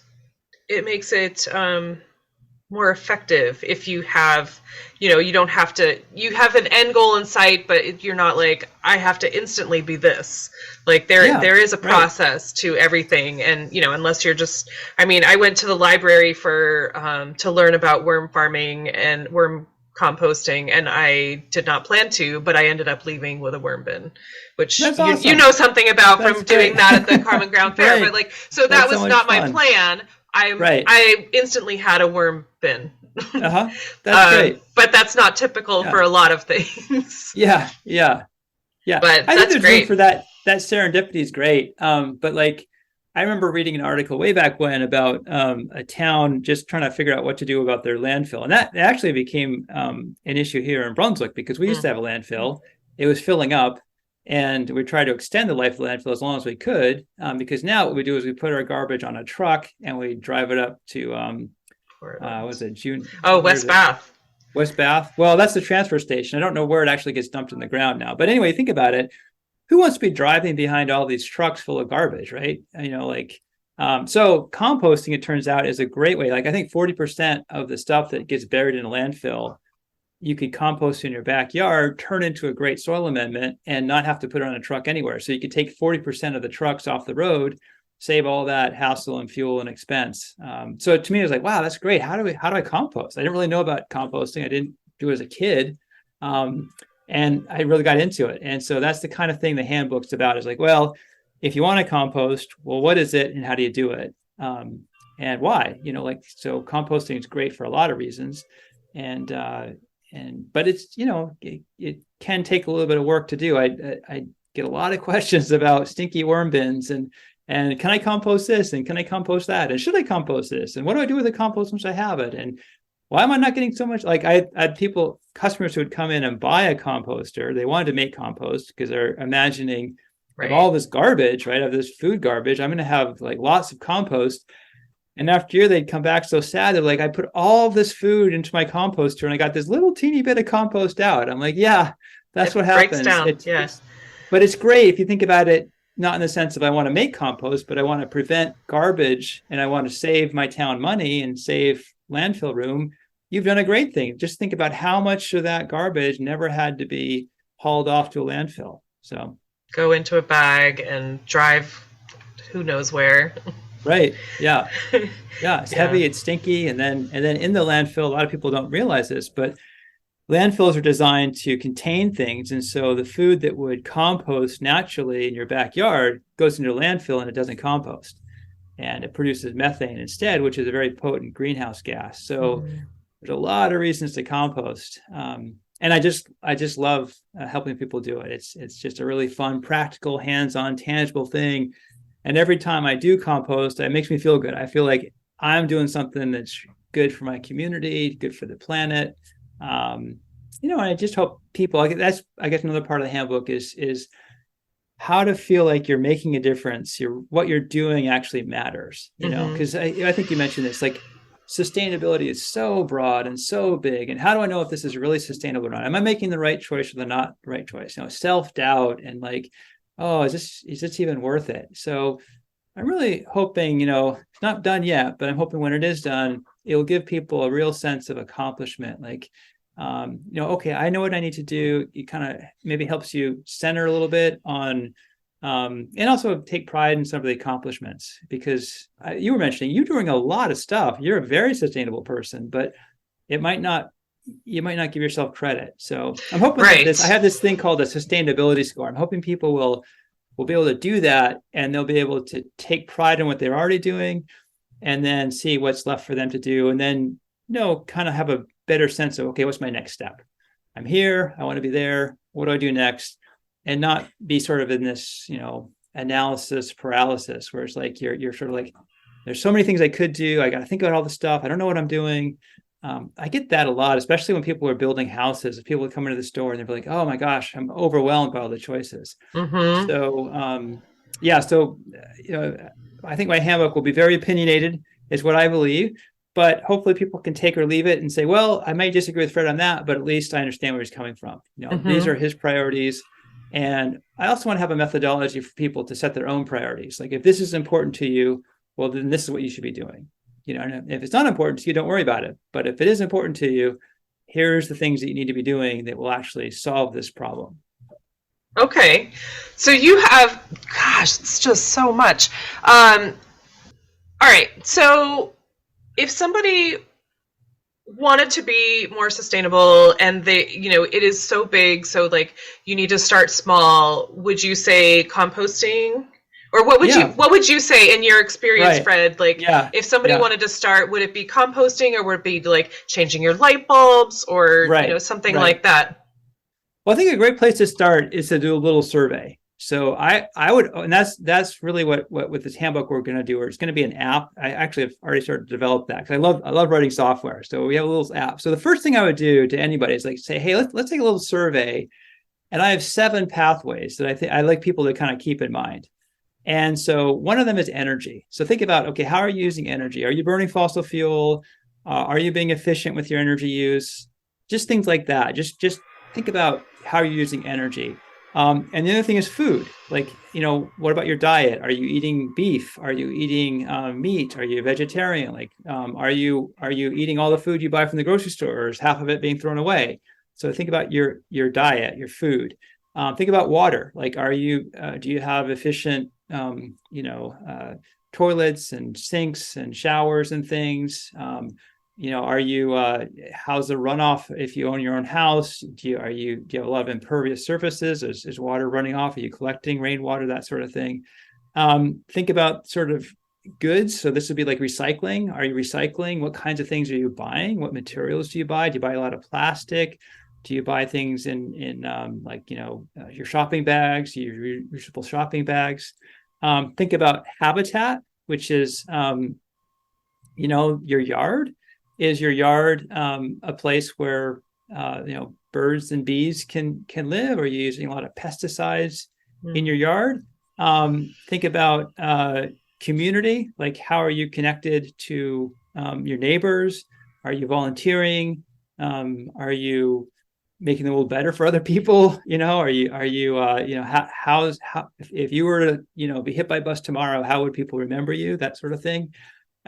more effective if you have, you don't have to, you have an end goal in sight, but you're not like, I have to instantly be this. Like, there is a process to everything. And, unless you're just, I went to the library to learn about worm farming and worm composting, and I did not plan to, but I ended up leaving with a worm bin, which awesome. you know something about from doing that at the Common Ground Fair. Right. But so that was not my plan. I instantly had a worm bin. That's great. But that's not typical for a lot of things. Yeah. But I think there's great room for that. That serendipity is great. But like, I remember reading an article way back when about a town just trying to figure out what to do about their landfill. And that actually became an issue here in Brunswick, because we used to have a landfill. It was filling up, and we tried to extend the life of the landfill as long as we could, because now what we do is we put our garbage on a truck and we drive it up to, was it June? Oh, West Bath. West Bath. Well, that's the transfer station. I don't know where it actually gets dumped in the ground now. But anyway, think about it. Who wants to be driving behind all these trucks full of garbage, right? So composting, it turns out, is a great way. Like, I think 40% of the stuff that gets buried in a landfill, you could compost in your backyard, turn into a great soil amendment, and not have to put it on a truck anywhere. So you could take 40% of the trucks off the road, save all that hassle and fuel and expense. So to me, it was like, wow, that's great. How do I compost? I didn't really know about composting. I didn't do it as a kid. And I really got into it. And so that's the kind of thing the handbook's about, is like, well, if you want to compost, well, what is it and how do you do it? And why? So composting is great for a lot of reasons. But it's, it can take a little bit of work to do. I get a lot of questions about stinky worm bins and can I compost this? And can I compost that? And should I compost this? And what do I do with the compost once I have it? And why am I not getting so much? Like, I had customers who would come in and buy a composter. They wanted to make compost because they're imagining of all this garbage, right? Of this food garbage, I'm going to have like lots of compost. And after a year, they'd come back so sad. They're like, I put all this food into my composter and I got this little teeny bit of compost out. I'm like, yeah, that's what happens. Yes. But it's great if you think about it, not in the sense of I want to make compost, but I want to prevent garbage and I want to save my town money and save landfill room. You've done a great thing. Just think about how much of that garbage never had to be hauled off to a landfill. So go into a bag and drive who knows where. Right. Yeah. Yeah. It's heavy, it's stinky. And then in the landfill, a lot of people don't realize this, but landfills are designed to contain things. And so the food that would compost naturally in your backyard goes into a landfill and it doesn't compost. And it produces methane instead, which is a very potent greenhouse gas. So there's a lot of reasons to compost. And I just love helping people do it. It's just a really fun, practical, hands-on, tangible thing. And every time I do compost, it makes me feel good. I feel like I'm doing something that's good for my community, good for the planet. And I just hope people, that's, I guess, another part of the handbook is how to feel like you're making a difference. What you're doing actually matters, because I think you mentioned this, like sustainability is so broad and so big. And how do I know if this is really sustainable or not? Am I making the right choice or the not right choice? Self-doubt and like, oh, is this even worth it? So I'm really hoping, it's not done yet, but I'm hoping when it is done, it'll give people a real sense of accomplishment. Like, okay, I know what I need to do. It kind of maybe helps you center a little bit on, and also take pride in some of the accomplishments, because you were mentioning you're doing a lot of stuff. You're a very sustainable person, but you might not give yourself credit. So I'm hoping that I have this thing called a sustainability score. I'm hoping people will be able to do that, and they'll be able to take pride in what they're already doing, and then see what's left for them to do, and then kind of have a better sense of, okay, what's my next step? I'm here, I want to be there, what do I do next? And not be sort of in this analysis paralysis where it's like you're sort of like, there's so many things I could do, I got to think about all the stuff, I don't know what I'm doing. I get that a lot, especially when people are building houses. People come into the store and they're like, oh my gosh, I'm overwhelmed by all the choices. Mm-hmm. So I think my handbook will be very opinionated, is what I believe. But hopefully people can take or leave it and say, well, I might disagree with Fred on that, but at least I understand where he's coming from. These are his priorities. And I also want to have a methodology for people to set their own priorities. Like, if this is important to you, well, then this is what you should be doing. And if it's not important to you, don't worry about it. But if it is important to you, here's the things that you need to be doing that will actually solve this problem. Okay. So you have, gosh, it's just so much. All right. So if somebody wanted to be more sustainable and it is so big, so like you need to start small, would you say composting? Or what would you say in your experience, Fred? Like, if somebody wanted to start, would it be composting, or would it be like changing your light bulbs, or something like that? Well, I think a great place to start is to do a little survey. So I would, and that's really what with this handbook we're going to do. It's going to be an app. I actually have already started to develop that because I love writing software. So we have a little app. So the first thing I would do to anybody is like say, hey, let's take a little survey, and I have 7 pathways that I like people to kind of keep in mind. And so one of them is energy. So think about, okay, how are you using energy? Are you burning fossil fuel? Are you being efficient with your energy use? Just things like that. Just think about how you're using energy. And the other thing is food. Like, what about your diet? Are you eating beef? Are you eating meat? Are you a vegetarian? Like, are you eating all the food you buy from the grocery store, or is half of it being thrown away? So think about your diet, your food. Think about water. Like, do you have efficient toilets and sinks and showers and things? Are you how's the runoff if you own your own house? Do you have a lot of impervious surfaces? Is water running off? Are you collecting rainwater? That sort of thing. Think about sort of goods. So this would be like recycling. Are you recycling? What kinds of things are you buying? What materials do you buy? Do you buy a lot of plastic? Do you buy things in your shopping bags, your reusable shopping bags? Think about habitat, which is, your yard. Is your yard a place where, birds and bees can live? Are you using a lot of pesticides in your yard? Think about community, like how are you connected to your neighbors? Are you volunteering? Are you making the world better for other people? Are you if you were to be hit by a bus tomorrow, how would people remember you? That sort of thing.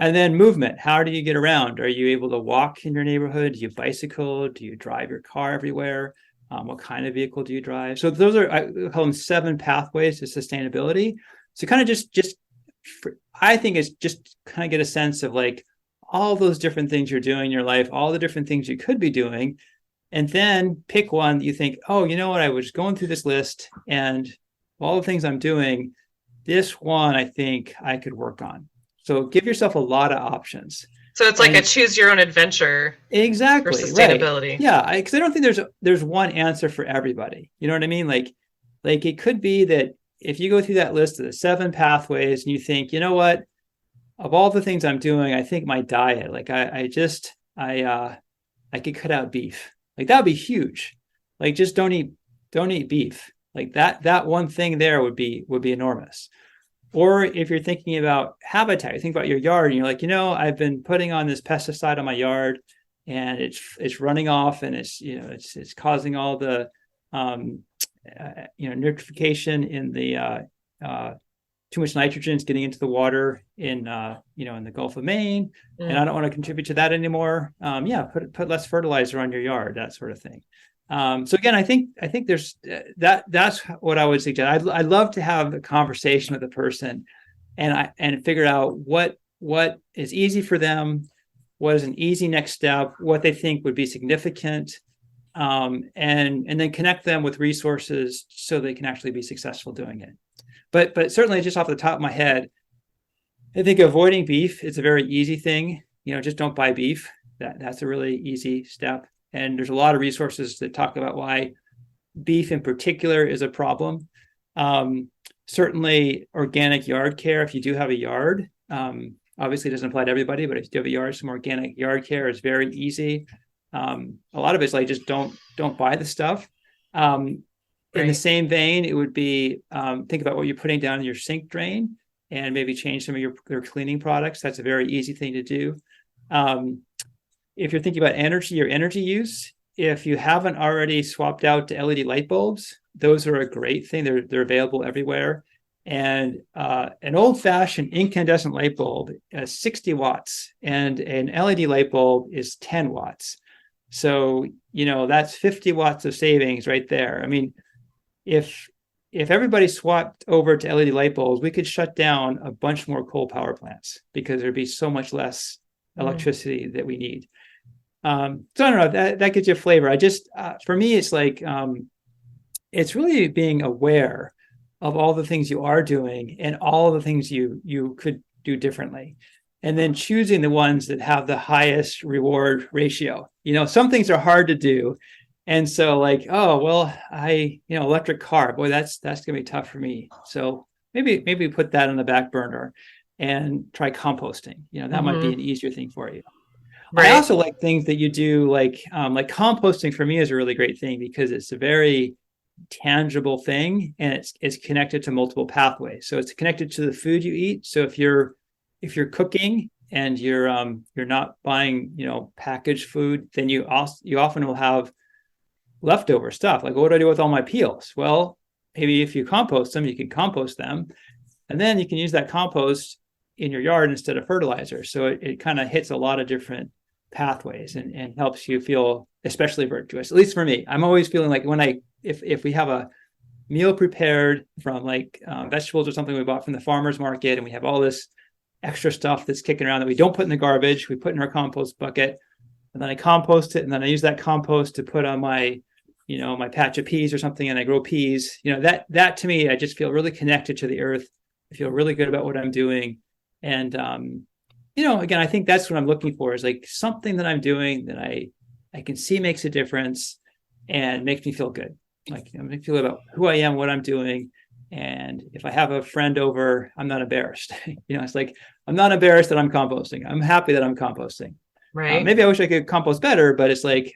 And then movement. How do you get around? Are you able to walk in your neighborhood? Do you bicycle? Do you drive your car everywhere? What kind of vehicle do you drive? So those are, I call them 7 pathways to sustainability. So kind of I think it's just kind of get a sense of like all those different things you're doing in your life, all the different things you could be doing, and then pick one that you think, oh, you know what? I was going through this list and all the things I'm doing, this one I think I could work on. So give yourself a lot of options. So it's like a choose your own adventure. Exactly. For sustainability. Right. Yeah. Because I don't think there's one answer for everybody. You know what I mean? Like it could be that if you go through that list of the 7 pathways and you think, you know what, of all the things I'm doing, I think my diet, like I could cut out beef. Like that would be huge. Like just don't eat beef. Like that one thing there would be enormous. Or if you're thinking about habitat, you think about your yard and you're like, I've been putting on this pesticide on my yard and it's running off and it's causing all the nitrification in the too much nitrogen is getting into the water in the Gulf of Maine, and I don't want to contribute to that anymore. Put less fertilizer on your yard, that sort of thing. So again, I think there's that's what I would suggest. I'd love to have a conversation with a person and figure out what is easy for them, what is an easy next step, what they think would be significant, and then connect them with resources so they can actually be successful doing it. But certainly just off the top of my head, I think avoiding beef is a very easy thing. Just don't buy beef. That's a really easy step. And there's a lot of resources that talk about why beef in particular is a problem. Certainly organic yard care, if you do have a yard, obviously it doesn't apply to everybody, but if you do have a yard, some organic yard care is very easy. A lot of it's like, just don't buy the stuff. In the same vein, it would be think about what you're putting down in your sink drain and maybe change some of your cleaning products. That's a very easy thing to do. If you're thinking about energy or energy use, if you haven't already swapped out to LED light bulbs, those are a great thing. They're available everywhere. And an old-fashioned incandescent light bulb is 60 watts, and an LED light bulb is 10 watts. So, that's 50 watts of savings right there. I mean, if everybody swapped over to LED light bulbs, we could shut down a bunch more coal power plants because there'd be so much less electricity that we need. So I don't know, that gives you a flavor. I just, for me, it's like, it's really being aware of all the things you are doing and all the things you could do differently. And then choosing the ones that have the highest reward ratio. Some things are hard to do. And so like, oh, well, electric car, boy, that's going to be tough for me. So maybe put that on the back burner and try composting. That might be an easier thing for you. Right. I also like things that you do, like composting for me is a really great thing because it's a very tangible thing and it's connected to multiple pathways. So it's connected to the food you eat. So if you're cooking and you're not buying, packaged food, then you often will have leftover stuff. Like, what do I do with all my peels? Well, maybe if you compost them, you can compost them, and then you can use that compost in your yard instead of fertilizer. So it kind of hits a lot of different pathways and helps you feel especially virtuous. At least for me, I'm always feeling like if we have a meal prepared from like vegetables or something we bought from the farmer's market, and we have all this extra stuff that's kicking around that we don't put in the garbage, we put in our compost bucket, and then I compost it, and then I use that compost to put on my my patch of peas or something, and I grow peas. That to me, I just feel really connected to the earth. I feel really good about what I'm doing. And, again, I think that's what I'm looking for, is like something that I'm doing that I can see makes a difference and makes me feel good. Like I'm going to feel about who I am, what I'm doing. And if I have a friend over, I'm not embarrassed. It's like, I'm not embarrassed that I'm composting. I'm happy that I'm composting. Right. Maybe I wish I could compost better, but it's like,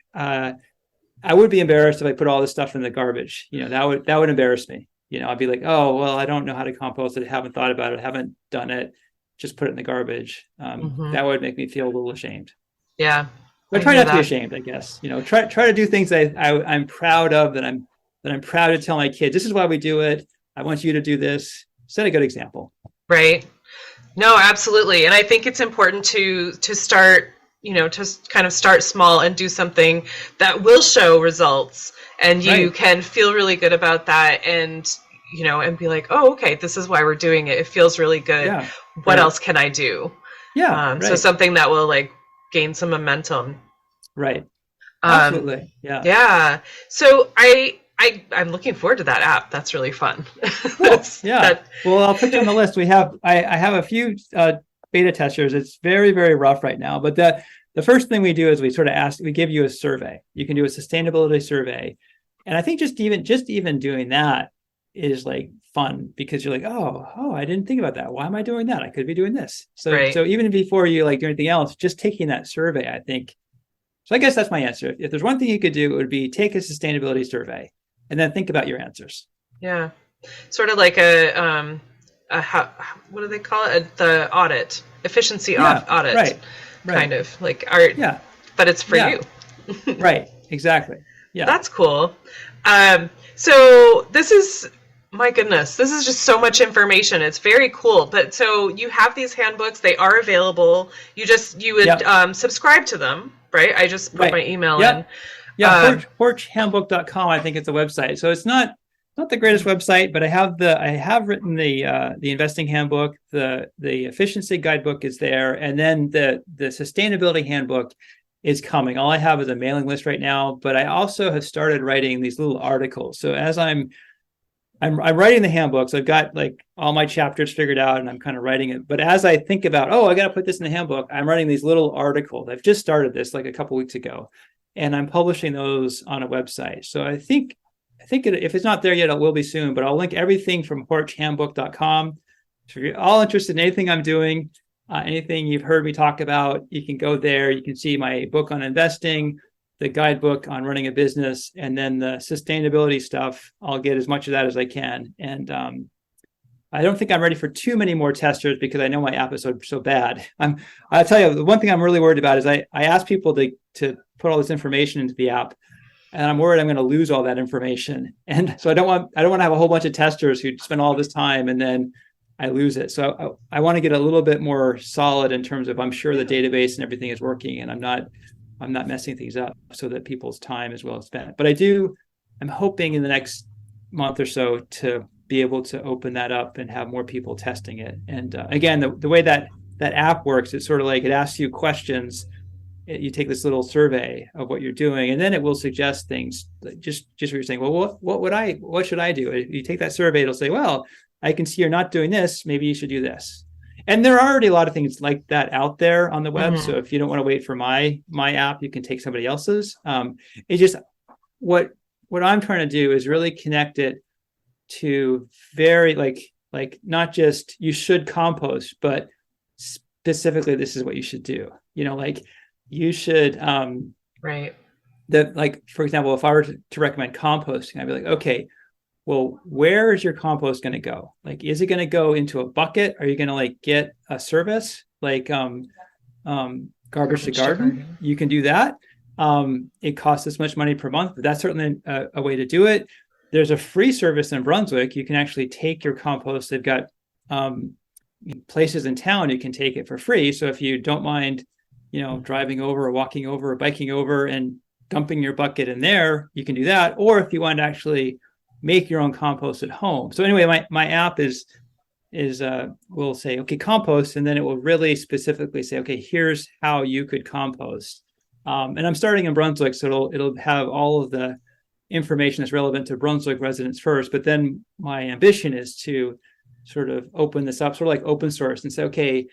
I would be embarrassed if I put all this stuff in the garbage. That would embarrass me. I'd be like, oh, well, I don't know how to compost it. I haven't thought about it. I haven't done it. Just put it in the garbage. That would make me feel a little ashamed. Yeah. But I try not to be ashamed, I guess. Try to do things I'm proud of, that I'm proud to tell my kids, this is why we do it. I want you to do this. Set a good example. Right. No, absolutely. And I think it's important to start, to kind of start small and do something that will show results, and you can feel really good about that, and and be like, oh, okay, this is why we're doing it. It feels really good. Yeah, what else can I do? Yeah. So something that will like gain some momentum. Right. Absolutely. Yeah. Yeah. So I'm looking forward to that app. That's really fun. Cool. Well, I'll put you on the list. I have a few beta testers. It's very, very rough right now. But the first thing we do is we give you a survey. You can do a sustainability survey. And I think just even doing that is like fun, because you're like, oh, I didn't think about that. Why am I doing that? I could be doing this. So even before you like do anything else, just taking that survey, I think. So I guess that's my answer. If there's one thing you could do, it would be take a sustainability survey and then think about your answers. Yeah. Sort of like a what do they call it? The audit, efficiency audit. Right. Kind of like art. Yeah. But it's for you. Right. Exactly. Yeah. That's cool. So this is, my goodness, this is just so much information. It's very cool. But so you have these handbooks, they are available. You would subscribe to them, right? I just put my email in. Yeah, HorchHandbook.com, I think it's a website. So it's not the greatest website, but I have written the investing handbook, the efficiency guidebook is there, and then the sustainability handbook is coming. All I have is a mailing list right now, but I also have started writing these little articles. So as I'm I'm writing the handbook, so I've got like all my chapters figured out, and I'm kind of writing it. But as I think about, I got to put this in the handbook, I'm writing these little articles. I've just started this like a couple weeks ago, and I'm publishing those on a website. So I think if it's not there yet, it will be soon. But I'll link everything from horchhandbook.com. So if you're all interested in anything I'm doing, anything you've heard me talk about, you can go there. You can see my book on investing, the guidebook on running a business, and then the sustainability stuff. I'll get as much of that as I can. And I don't think I'm ready for too many more testers because I know my app is so bad. I'll tell you, the one thing I'm really worried about is I ask people to put all this information into the app, and I'm worried I'm going to lose all that information. And so I don't want to have a whole bunch of testers who spend all this time and then I lose it. So I want to get a little bit more solid in terms of, I'm sure the database and everything is working, and I'm not messing things up so that people's time is well spent. But I'm hoping in the next month or so to be able to open that up and have more people testing it. And again, the way that app works, it's sort of like it asks you questions. You take this little survey of what you're doing, and then it will suggest things. Just what you're saying. Well, what should I do? If you take that survey, it'll say, well, I can see you're not doing this. Maybe you should do this. And there are already a lot of things like that out there on the web. Mm-hmm. So if you don't want to wait for my app, you can take somebody else's. It's just what I'm trying to do is really connect it to very like not just you should compost, but specifically this is what you should do. Like you should right. That, like, for example, if I were to recommend composting, I'd be like, okay, well, where is your compost going to go? Like, is it going to go into a bucket? Are you going to like get a service like garbage to garden? You can do that. It costs this much money per month, but that's certainly a way to do it. There's a free service in Brunswick. You can actually take your compost. They've got places in town you can take it for free. So if you don't mind, driving over or walking over or biking over and dumping your bucket in there, you can do that. Or if you want to actually make your own compost at home. So anyway, my app will say, okay, compost, and then it will really specifically say, okay, here's how you could compost. And I'm starting in Brunswick, so it'll have all of the information that's relevant to Brunswick residents first. But then my ambition is to sort of open this up, sort of like open source, and say, okay,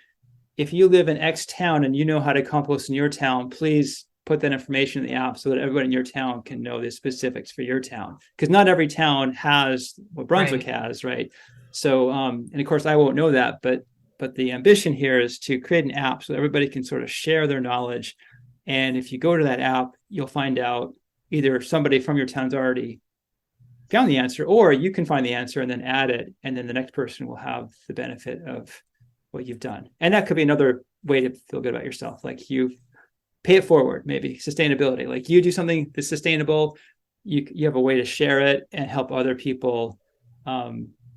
if you live in X town and you know how to compost in your town, please put that information in the app so that everybody in your town can know the specifics for your town. Because not every town has what Brunswick has, right? So, and of course, I won't know that, but the ambition here is to create an app so everybody can sort of share their knowledge. And if you go to that app, you'll find out either somebody from your town's already found the answer, or you can find the answer and then add it, and then the next person will have the benefit of what you've done. And that could be another way to feel good about yourself. Like you pay it forward, maybe sustainability. Like you do something that's sustainable, you have a way to share it and help other people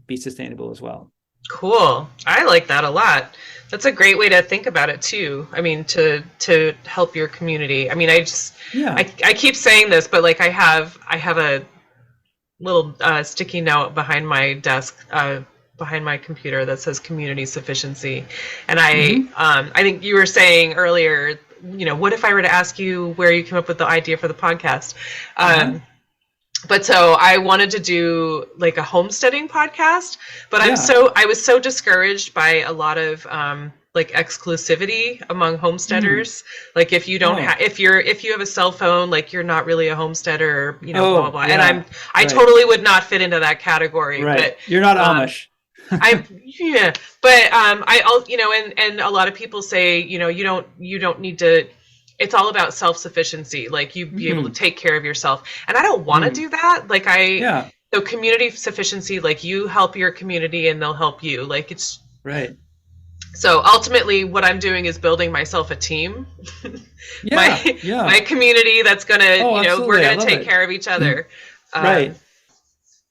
be sustainable as well. Cool. I like that a lot. That's a great way to think about it too. I mean, to help your community. I mean, I keep saying this, but like I have a little sticky note behind my desk, behind my computer that says community sufficiency. And I think you were saying earlier, what if I were to ask you where you came up with the idea for the podcast? But so I wanted to do like a homesteading podcast, but I was so discouraged by a lot of like exclusivity among homesteaders. Like if you don't if you have a cell phone, like you're not really a homesteader, blah, blah, blah. Yeah, and I totally would not fit into that category. Right. But you're not Amish. but and a lot of people say, you don't need to. It's all about self-sufficiency. Like you be able to take care of yourself, and I don't want to do that. Like so community sufficiency. Like you help your community, and they'll help you. Like it's right. So ultimately, what I'm doing is building myself a team. My community that's gonna, we're gonna take care of each other. Right.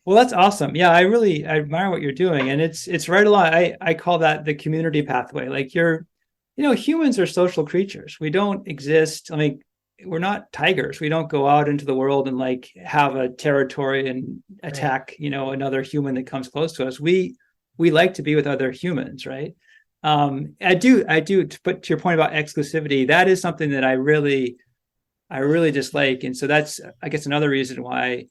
Well, that's awesome. Yeah, I admire what you're doing, and it's right along. I call that the community pathway. Like humans are social creatures. We don't exist. I mean, we're not tigers. We don't go out into the world and like have a territory and attack, another human that comes close to us. We like to be with other humans, right? I do. But to your point about exclusivity, that is something that I really dislike. And so that's, I guess, another reason why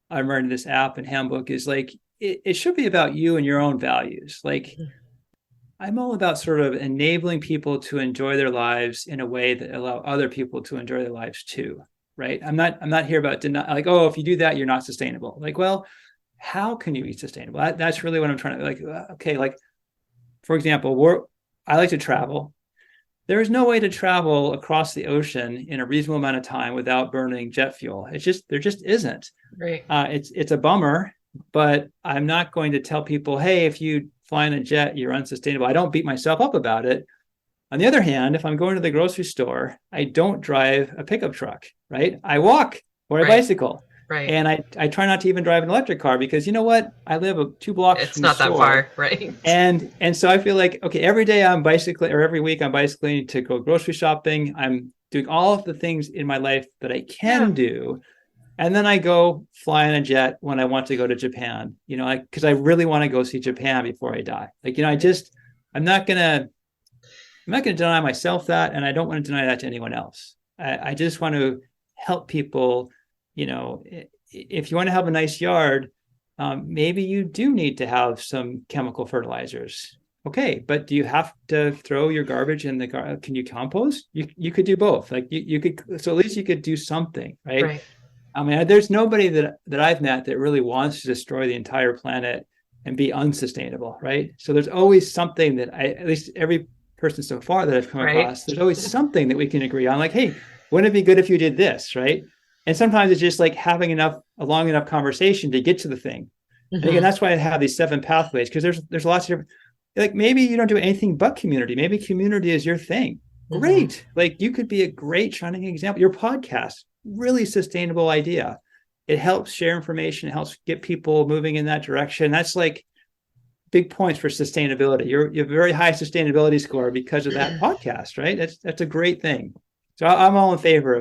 I'm running this app and Handbook is like, it should be about you and your own values. Like, I'm all about sort of enabling people to enjoy their lives in a way that allow other people to enjoy their lives too, right? I'm not here about like, oh, if you do that, you're not sustainable. Like, well, how can you be sustainable? That's really what I'm trying to like. Okay, like for example, I like to travel. There is no way to travel across the ocean in a reasonable amount of time without burning jet fuel. There just isn't. Right. It's a bummer, but I'm not going to tell people, hey, if you fly in a jet, you're unsustainable. I don't beat myself up about it. On the other hand, if I'm going to the grocery store, I don't drive a pickup truck, right? I walk or I bicycle. Right. And I try not to even drive an electric car because you know what? I live 2 blocks It's from not the that store. far, right? And so I feel like, okay, every day I'm bicycling, or every week I'm bicycling to go grocery shopping. I'm doing all of the things in my life that I can do. And then I go fly on a jet when I want to go to Japan, you know, because I really want to go see Japan before I die. Like, you know, I'm not gonna deny myself that, and I don't want to deny that to anyone else. I just want to help people. You know, if you want to have a nice yard, maybe you do need to have some chemical fertilizers. Okay, but do you have to throw your garbage in the garden? Can you compost? You could do both. Like you could, so at least you could do something, right? Right. I mean, there's nobody that I've met that really wants to destroy the entire planet and be unsustainable, right? So there's always something that at least every person so far that I've come across, there's always something that we can agree on. Like, hey, wouldn't it be good if you did this, right? And sometimes it's just like having a long enough conversation to get to the thing. And again, that's why I have these 7 pathways, because there's lots of different, like maybe you don't do anything but community. Maybe community is your thing. Great. Like you could be a great shining example. Your podcast, really sustainable idea. It helps share information, it helps get people moving in that direction. That's like big points for sustainability. You have a very high sustainability score because of that podcast, right? That's a great thing. So I'm all in favor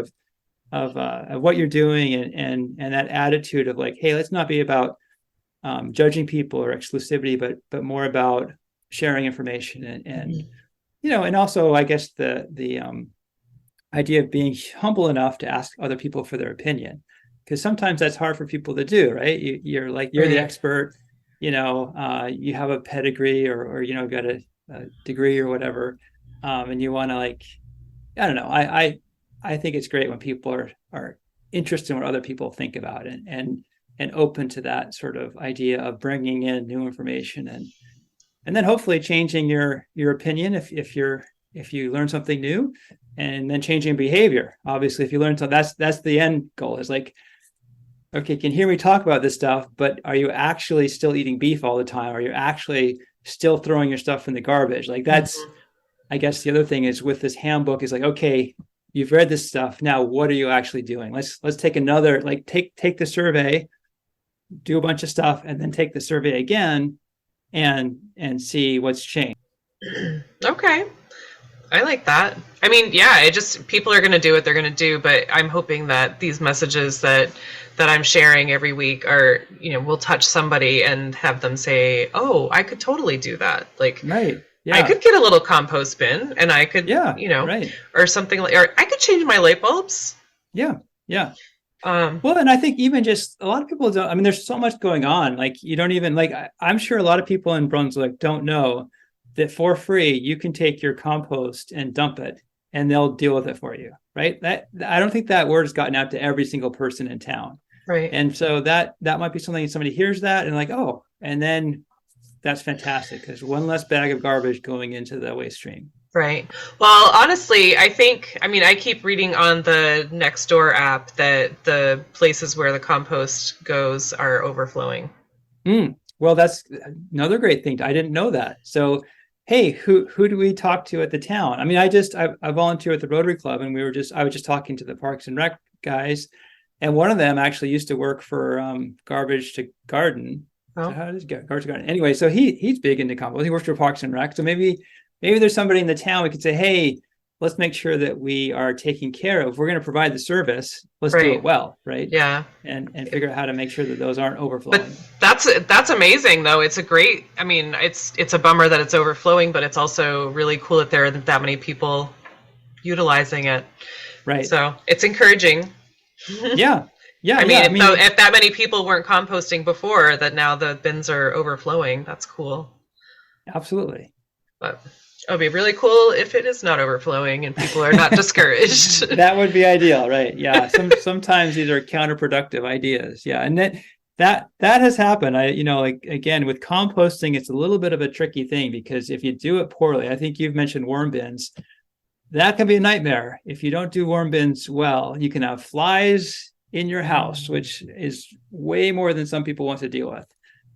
of what you're doing and that attitude of like, hey, let's not be about judging people or exclusivity, but more about sharing information and you know, and also I guess the idea of being humble enough to ask other people for their opinion, because sometimes that's hard for people to do, right? You're the expert, you know, you have a pedigree or you know, got a degree or whatever, and you want to like, I don't know, I think it's great when people are interested in what other people think about it and open to that sort of idea of bringing in new information and then hopefully changing your opinion if you learn something new, and then changing behavior. Obviously, if you learn something, that's the end goal. Is like, okay, you can hear me talk about this stuff, but are you actually still eating beef all the time? Are you actually still throwing your stuff in the garbage? Like that's, I guess the other thing is with this handbook is like, okay, you've read this stuff. Now, what are you actually doing? Let's take another, like take the survey, do a bunch of stuff, and then take the survey again and see what's changed. Okay. I like that. I mean, yeah, people are going to do what they're going to do, but I'm hoping that these messages that I'm sharing every week are, you know, will touch somebody and have them say, oh, I could totally do that. Like, right. Yeah. I could get a little compost bin and I could, you know, right. or something like, or I could change my light bulbs. Yeah. Yeah. Well, and I think even just a lot of people don't, I mean, there's so much going on. Like you don't even like, I'm sure a lot of people in Brunswick don't know that for free, you can take your compost and dump it and they'll deal with it for you. Right. I don't think that word has gotten out to every single person in town. Right. And so that might be something somebody hears that and like, oh, and then that's fantastic because one less bag of garbage going into the waste stream. Right. Well, honestly, I keep reading on the Nextdoor app that the places where the compost goes are overflowing. Well, that's another great thing. I didn't know that. So, hey, who do we talk to at the town? I mean, I volunteer at the Rotary Club, and I was just talking to the Parks and Rec guys, and one of them actually used to work for Garbage to Garden. Oh. How does Garbage to Garden? Anyway, so he's big into compost. He works for Parks and Rec, so maybe there's somebody in the town we could say, hey, let's make sure that we are taking care of. We're going to provide the service. Let's do it well, right? Yeah. And figure out how to make sure that those aren't overflowing. But that's amazing, though. It's a great. I mean, it's a bummer that it's overflowing, but it's also really cool that there are that many people utilizing it. Right. So it's encouraging. Yeah. Yeah, I mean, yeah. if that many people weren't composting before, that now the bins are overflowing. That's cool. Absolutely. But it would be really cool if it is not overflowing and people are not discouraged. That would be ideal, right? Yeah. Sometimes these are counterproductive ideas. Yeah. And that has happened. Like again, with composting, it's a little bit of a tricky thing because if you do it poorly, I think you've mentioned worm bins. That can be a nightmare. If you don't do worm bins well, you can have flies in your house, which is way more than some people want to deal with.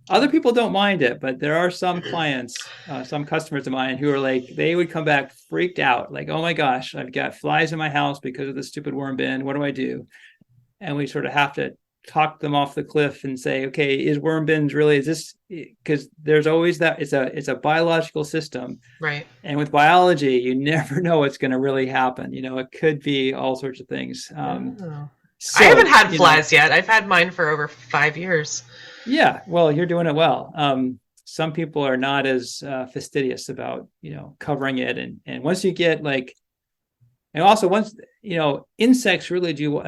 Other people don't mind it, but there are some clients, some customers of mine who are like, they would come back freaked out, like, oh my gosh, I've got flies in my house because of the stupid worm bin. What do I do? And we sort of have to talk them off the cliff and say, okay, is worm bins really, is this, because there's always that, it's a biological system. Right. And with biology, you never know what's going to really happen. It could be all sorts of things. So, I haven't had flies yet. I've had mine for over 5 years. Yeah, well, you're doing it well. Some people are not as fastidious about, covering it. And once you get and also once, insects really do,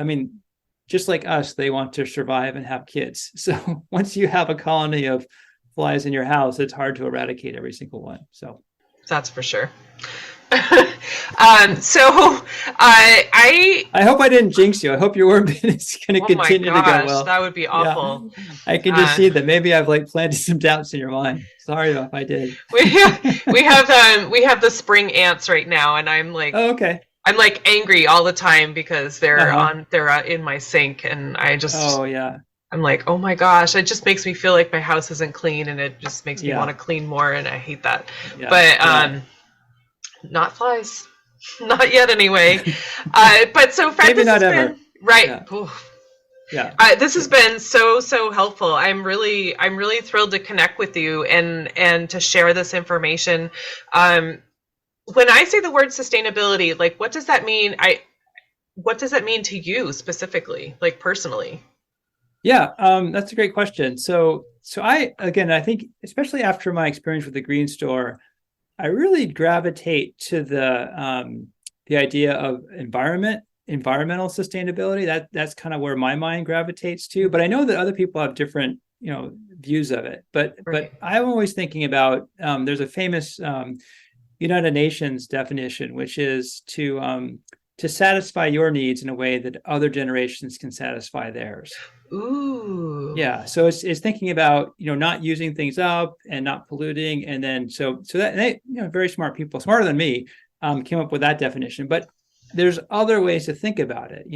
just like us, they want to survive and have kids. So once you have a colony of flies in your house, it's hard to eradicate every single one. So that's for sure. So I hope I didn't jinx you. I hope your worm bin is going to continue to go well. That would be awful. Yeah. I can just see that maybe I've planted some doubts in your mind. Sorry if I did. we have the spring ants right now, and I'm like, oh, okay. I'm angry all the time because they're in my sink, and I just I'm like, oh my gosh, it just makes me feel like my house isn't clean, and it just makes me want to clean more, and I hate that. Yeah. But not flies. Not yet, anyway. But so Fred, maybe not ever. Right. Yeah. This has been so helpful. I'm really thrilled to connect with you and to share this information. When I say the word sustainability, what does that mean? What does that mean to you specifically, personally? Yeah, that's a great question. So I think especially after my experience with the Green Store, I really gravitate to the idea of environmental sustainability. That's kind of where my mind gravitates to. But I know that other people have different, views of it. But I'm always thinking about there's a famous United Nations definition, which is to satisfy your needs in a way that other generations can satisfy theirs. Ooh. Yeah. So it's thinking about, not using things up and not polluting. And then, so that they, very smart people, smarter than me, came up with that definition, but there's other ways to think about it.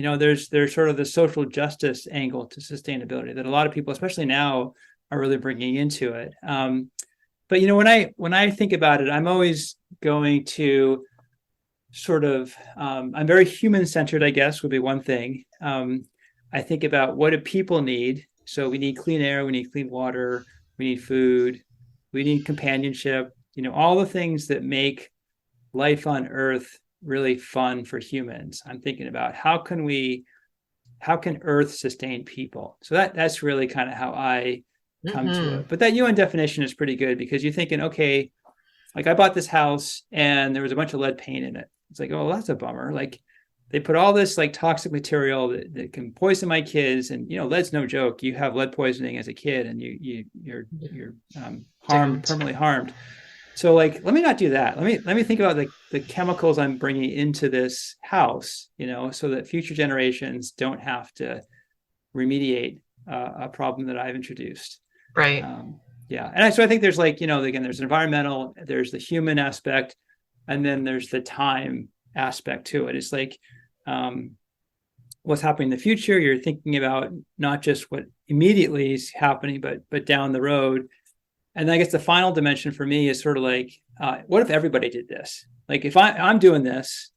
There's sort of the social justice angle to sustainability that a lot of people, especially now, are really bringing into it. But, when I think about it, I'm always going to sort of, I'm very human-centered, I guess, would be one thing. I think about what do people need? So we need clean air, we need clean water, we need food, we need companionship, all the things that make life on Earth really fun for humans. I'm thinking about how can Earth sustain people? So that's really kind of how I come to it. But that UN definition is pretty good because you're thinking, okay, I bought this house and there was a bunch of lead paint in it. It's oh, that's a bummer. They put all this toxic material that can poison my kids, and lead's no joke. You have lead poisoning as a kid, and you're permanently harmed. So let me not do that. Let me think about the chemicals I'm bringing into this house, so that future generations don't have to remediate a problem that I've introduced. Right. And so I think there's again, there's environmental, there's the human aspect, and then there's the time aspect to it. It's what's happening in the future. You're thinking about not just what immediately is happening, but down the road. And I guess the final dimension for me is sort of what if everybody did this? If I'm doing this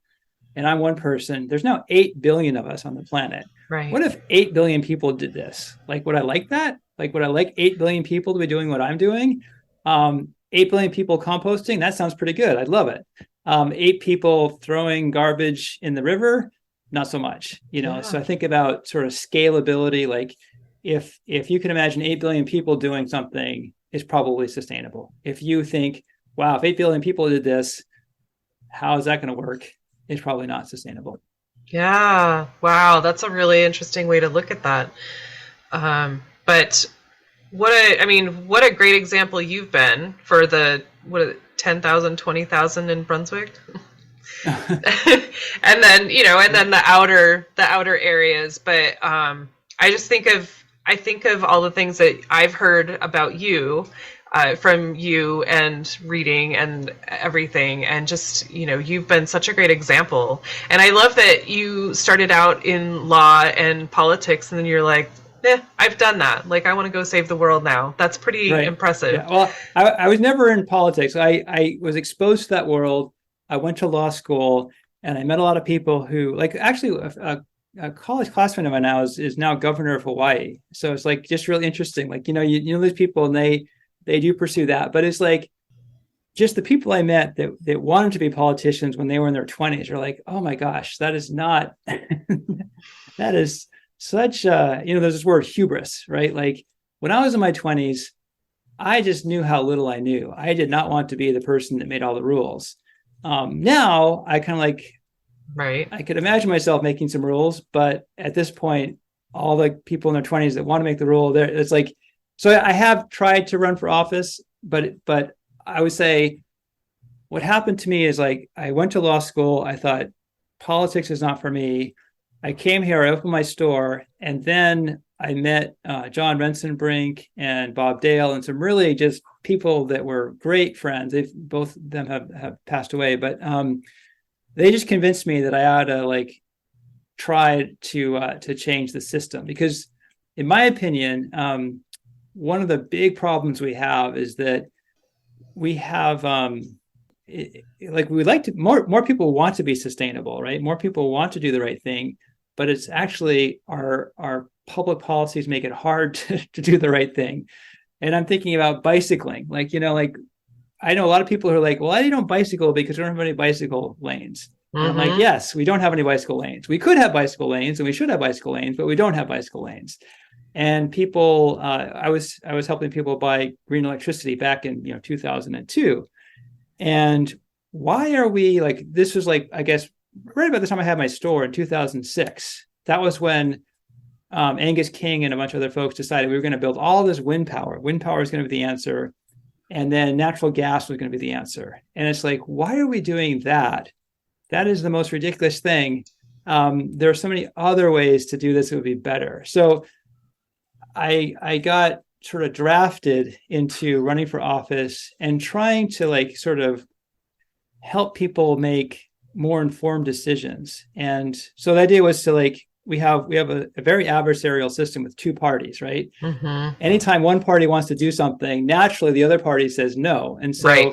and I'm one person, there's now 8 billion of us on the planet. Right. What if 8 billion people did this? Would I like that? Would I like 8 billion people to be doing what I'm doing? 8 billion people composting, that sounds pretty good. I'd love it. 8 people throwing garbage in the river, not so much, So I think about sort of scalability. If you can imagine 8 billion people doing something, it's probably sustainable. If you think, wow, if 8 billion people did this, how is that going to work? It's probably not sustainable. Yeah. Wow. That's a really interesting way to look at that. But what a great example you've been for the, 10,000, 20,000 in Brunswick. And then, and then the outer areas. But I think of all the things that I've heard about you, from you and reading and everything, and just, you've been such a great example. And I love that you started out in law and politics, and then you're like, I've done that. Like, I want to go save the world now. That's pretty Right. impressive. Yeah. Well, I was never in politics. I was exposed to that world. I went to law school and I met a lot of people who, like, actually a college classmate of mine now is now governor of Hawaii. So it's like just really interesting. Like, you know these people, and they do pursue that. But it's like just the people I met that wanted to be politicians when they were in their 20s are like, oh my gosh, that is not that is such there's this word hubris, right? Like when I was in my 20s, I just knew how little I knew. I did not want to be the person that made all the rules. Now I kind of like, Right. I could imagine myself making some rules, but at this point, all the people in their 20s that want to make the rule, it's like, so I have tried to run for office, but I would say what happened to me is, like, I went to law school. I thought politics is not for me. I came here, I opened my store, and then I met John Rensenbrink and Bob Dale and some really just people that were great friends. They've both of them have passed away, but they just convinced me that I ought to like try to change the system, because in my opinion, one of the big problems we have is that we have like we like to more people want to be sustainable, right? More people want to do the right thing, but it's actually our public policies make it hard to do the right thing. And I'm thinking about bicycling, like I know a lot of people who are like, well, I don't bicycle because we don't have any bicycle lanes. And I'm like, yes, we don't have any bicycle lanes. We could have bicycle lanes and we should have bicycle lanes, but we don't have bicycle lanes. And people, I was helping people buy green electricity back in 2002. And why are we like, this was like, I guess, right about the time I had my store in 2006. That was when Angus King and a bunch of other folks decided we were going to build all this wind power. Wind power is going to be the answer. And then natural gas was going to be the answer. And it's like, why are we doing that? That is the most ridiculous thing. There are so many other ways to do this that would be better. So I got sort of drafted into running for office and trying to like sort of help people make more informed decisions. And so the idea was to like, we have a very adversarial system with two parties, right? Anytime one party wants to do something, naturally the other party says no. And so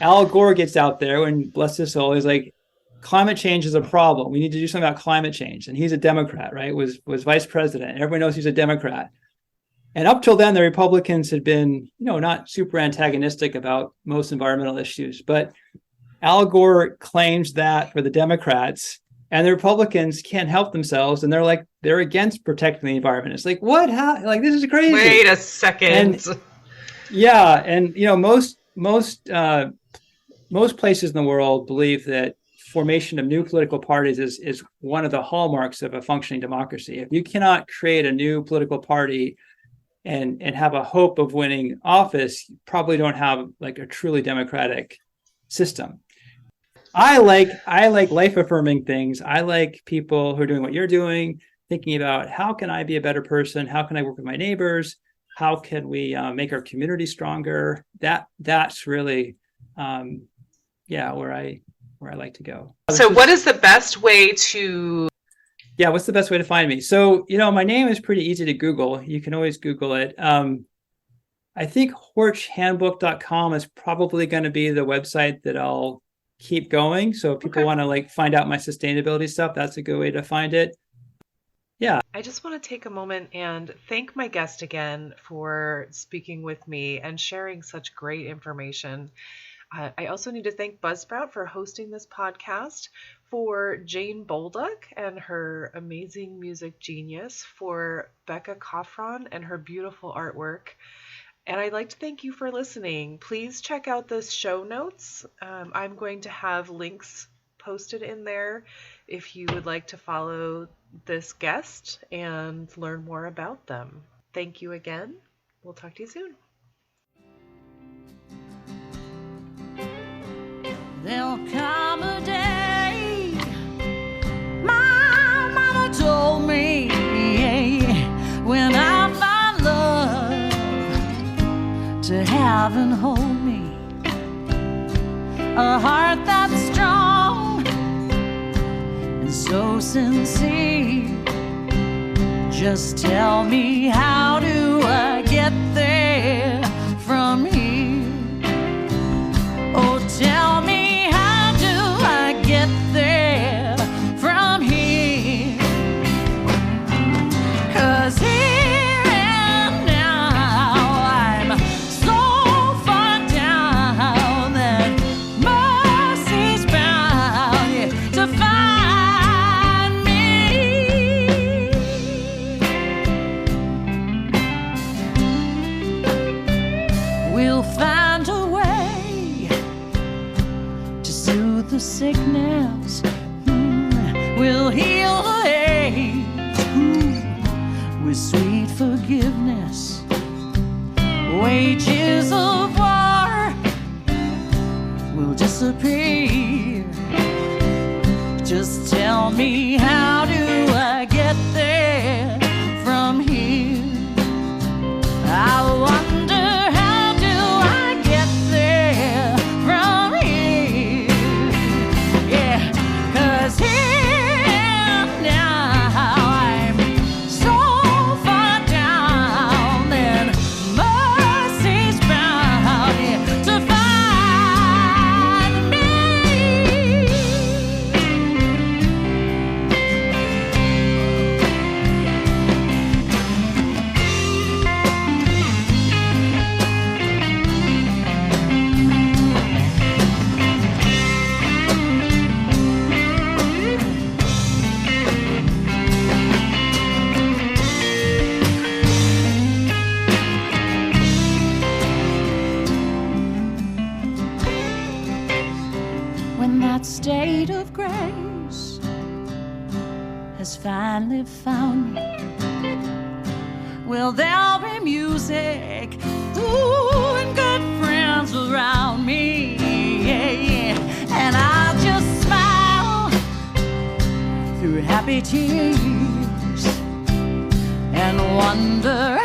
Al Gore gets out there and, bless his soul, he's like, climate change is a problem. We need to do something about climate change. And he's a Democrat, right? Was vice president. Everybody knows he's a Democrat. And up till then, the Republicans had been, not super antagonistic about most environmental issues. But Al Gore claims that for the Democrats, and the Republicans can't help themselves, and they're against protecting the environment. It's like, what? How? Like, this is crazy. Wait a second. And, yeah, and most places in the world believe that formation of new political parties is one of the hallmarks of a functioning democracy. If you cannot create a new political party and have a hope of winning office, you probably don't have like a truly democratic system. I like life affirming things. I like people who are doing what you're doing, thinking about how can I be a better person? How can I work with my neighbors? How can we make our community stronger? That's really, where I like to go. So what is the best way to... Yeah, what's the best way to find me? So, my name is pretty easy to Google. You can always Google it. I think horchhandbook.com is probably going to be the website that I'll keep going. So if people want to like find out my sustainability stuff, that's a good way to find it. Yeah. I just want to take a moment and thank my guest again for speaking with me and sharing such great information. I also need to thank Buzzsprout for hosting this podcast, for Jane Bolduck and her amazing music genius, for Becca Coffron and her beautiful artwork. And I'd like to thank you for listening. Please check out the show notes. I'm going to have links posted in there if you would like to follow this guest and learn more about them. Thank you again. We'll talk to you soon. There'll come a day, my mama told me, when I find love to have and hold me, a heart that's strong and so sincere. Just tell me, how do I get there from here? Oh, tell me, how do I get there from here? 'Cause here and now I'm so far down that mercy's bound to find me. We'll find a way to soothe the sickness. We'll heal the ache with sweet forgiveness. Wages of war will disappear. Just tell me, how do I get there from here? I wonder, how do I get there from here? Yeah, 'cause here and now I'm so far down and mercy's bound to find me. When that state of grace has finally found me, well, there'll be music, ooh, and good friends around me, yeah. And I'll just smile through happy tears and wonder,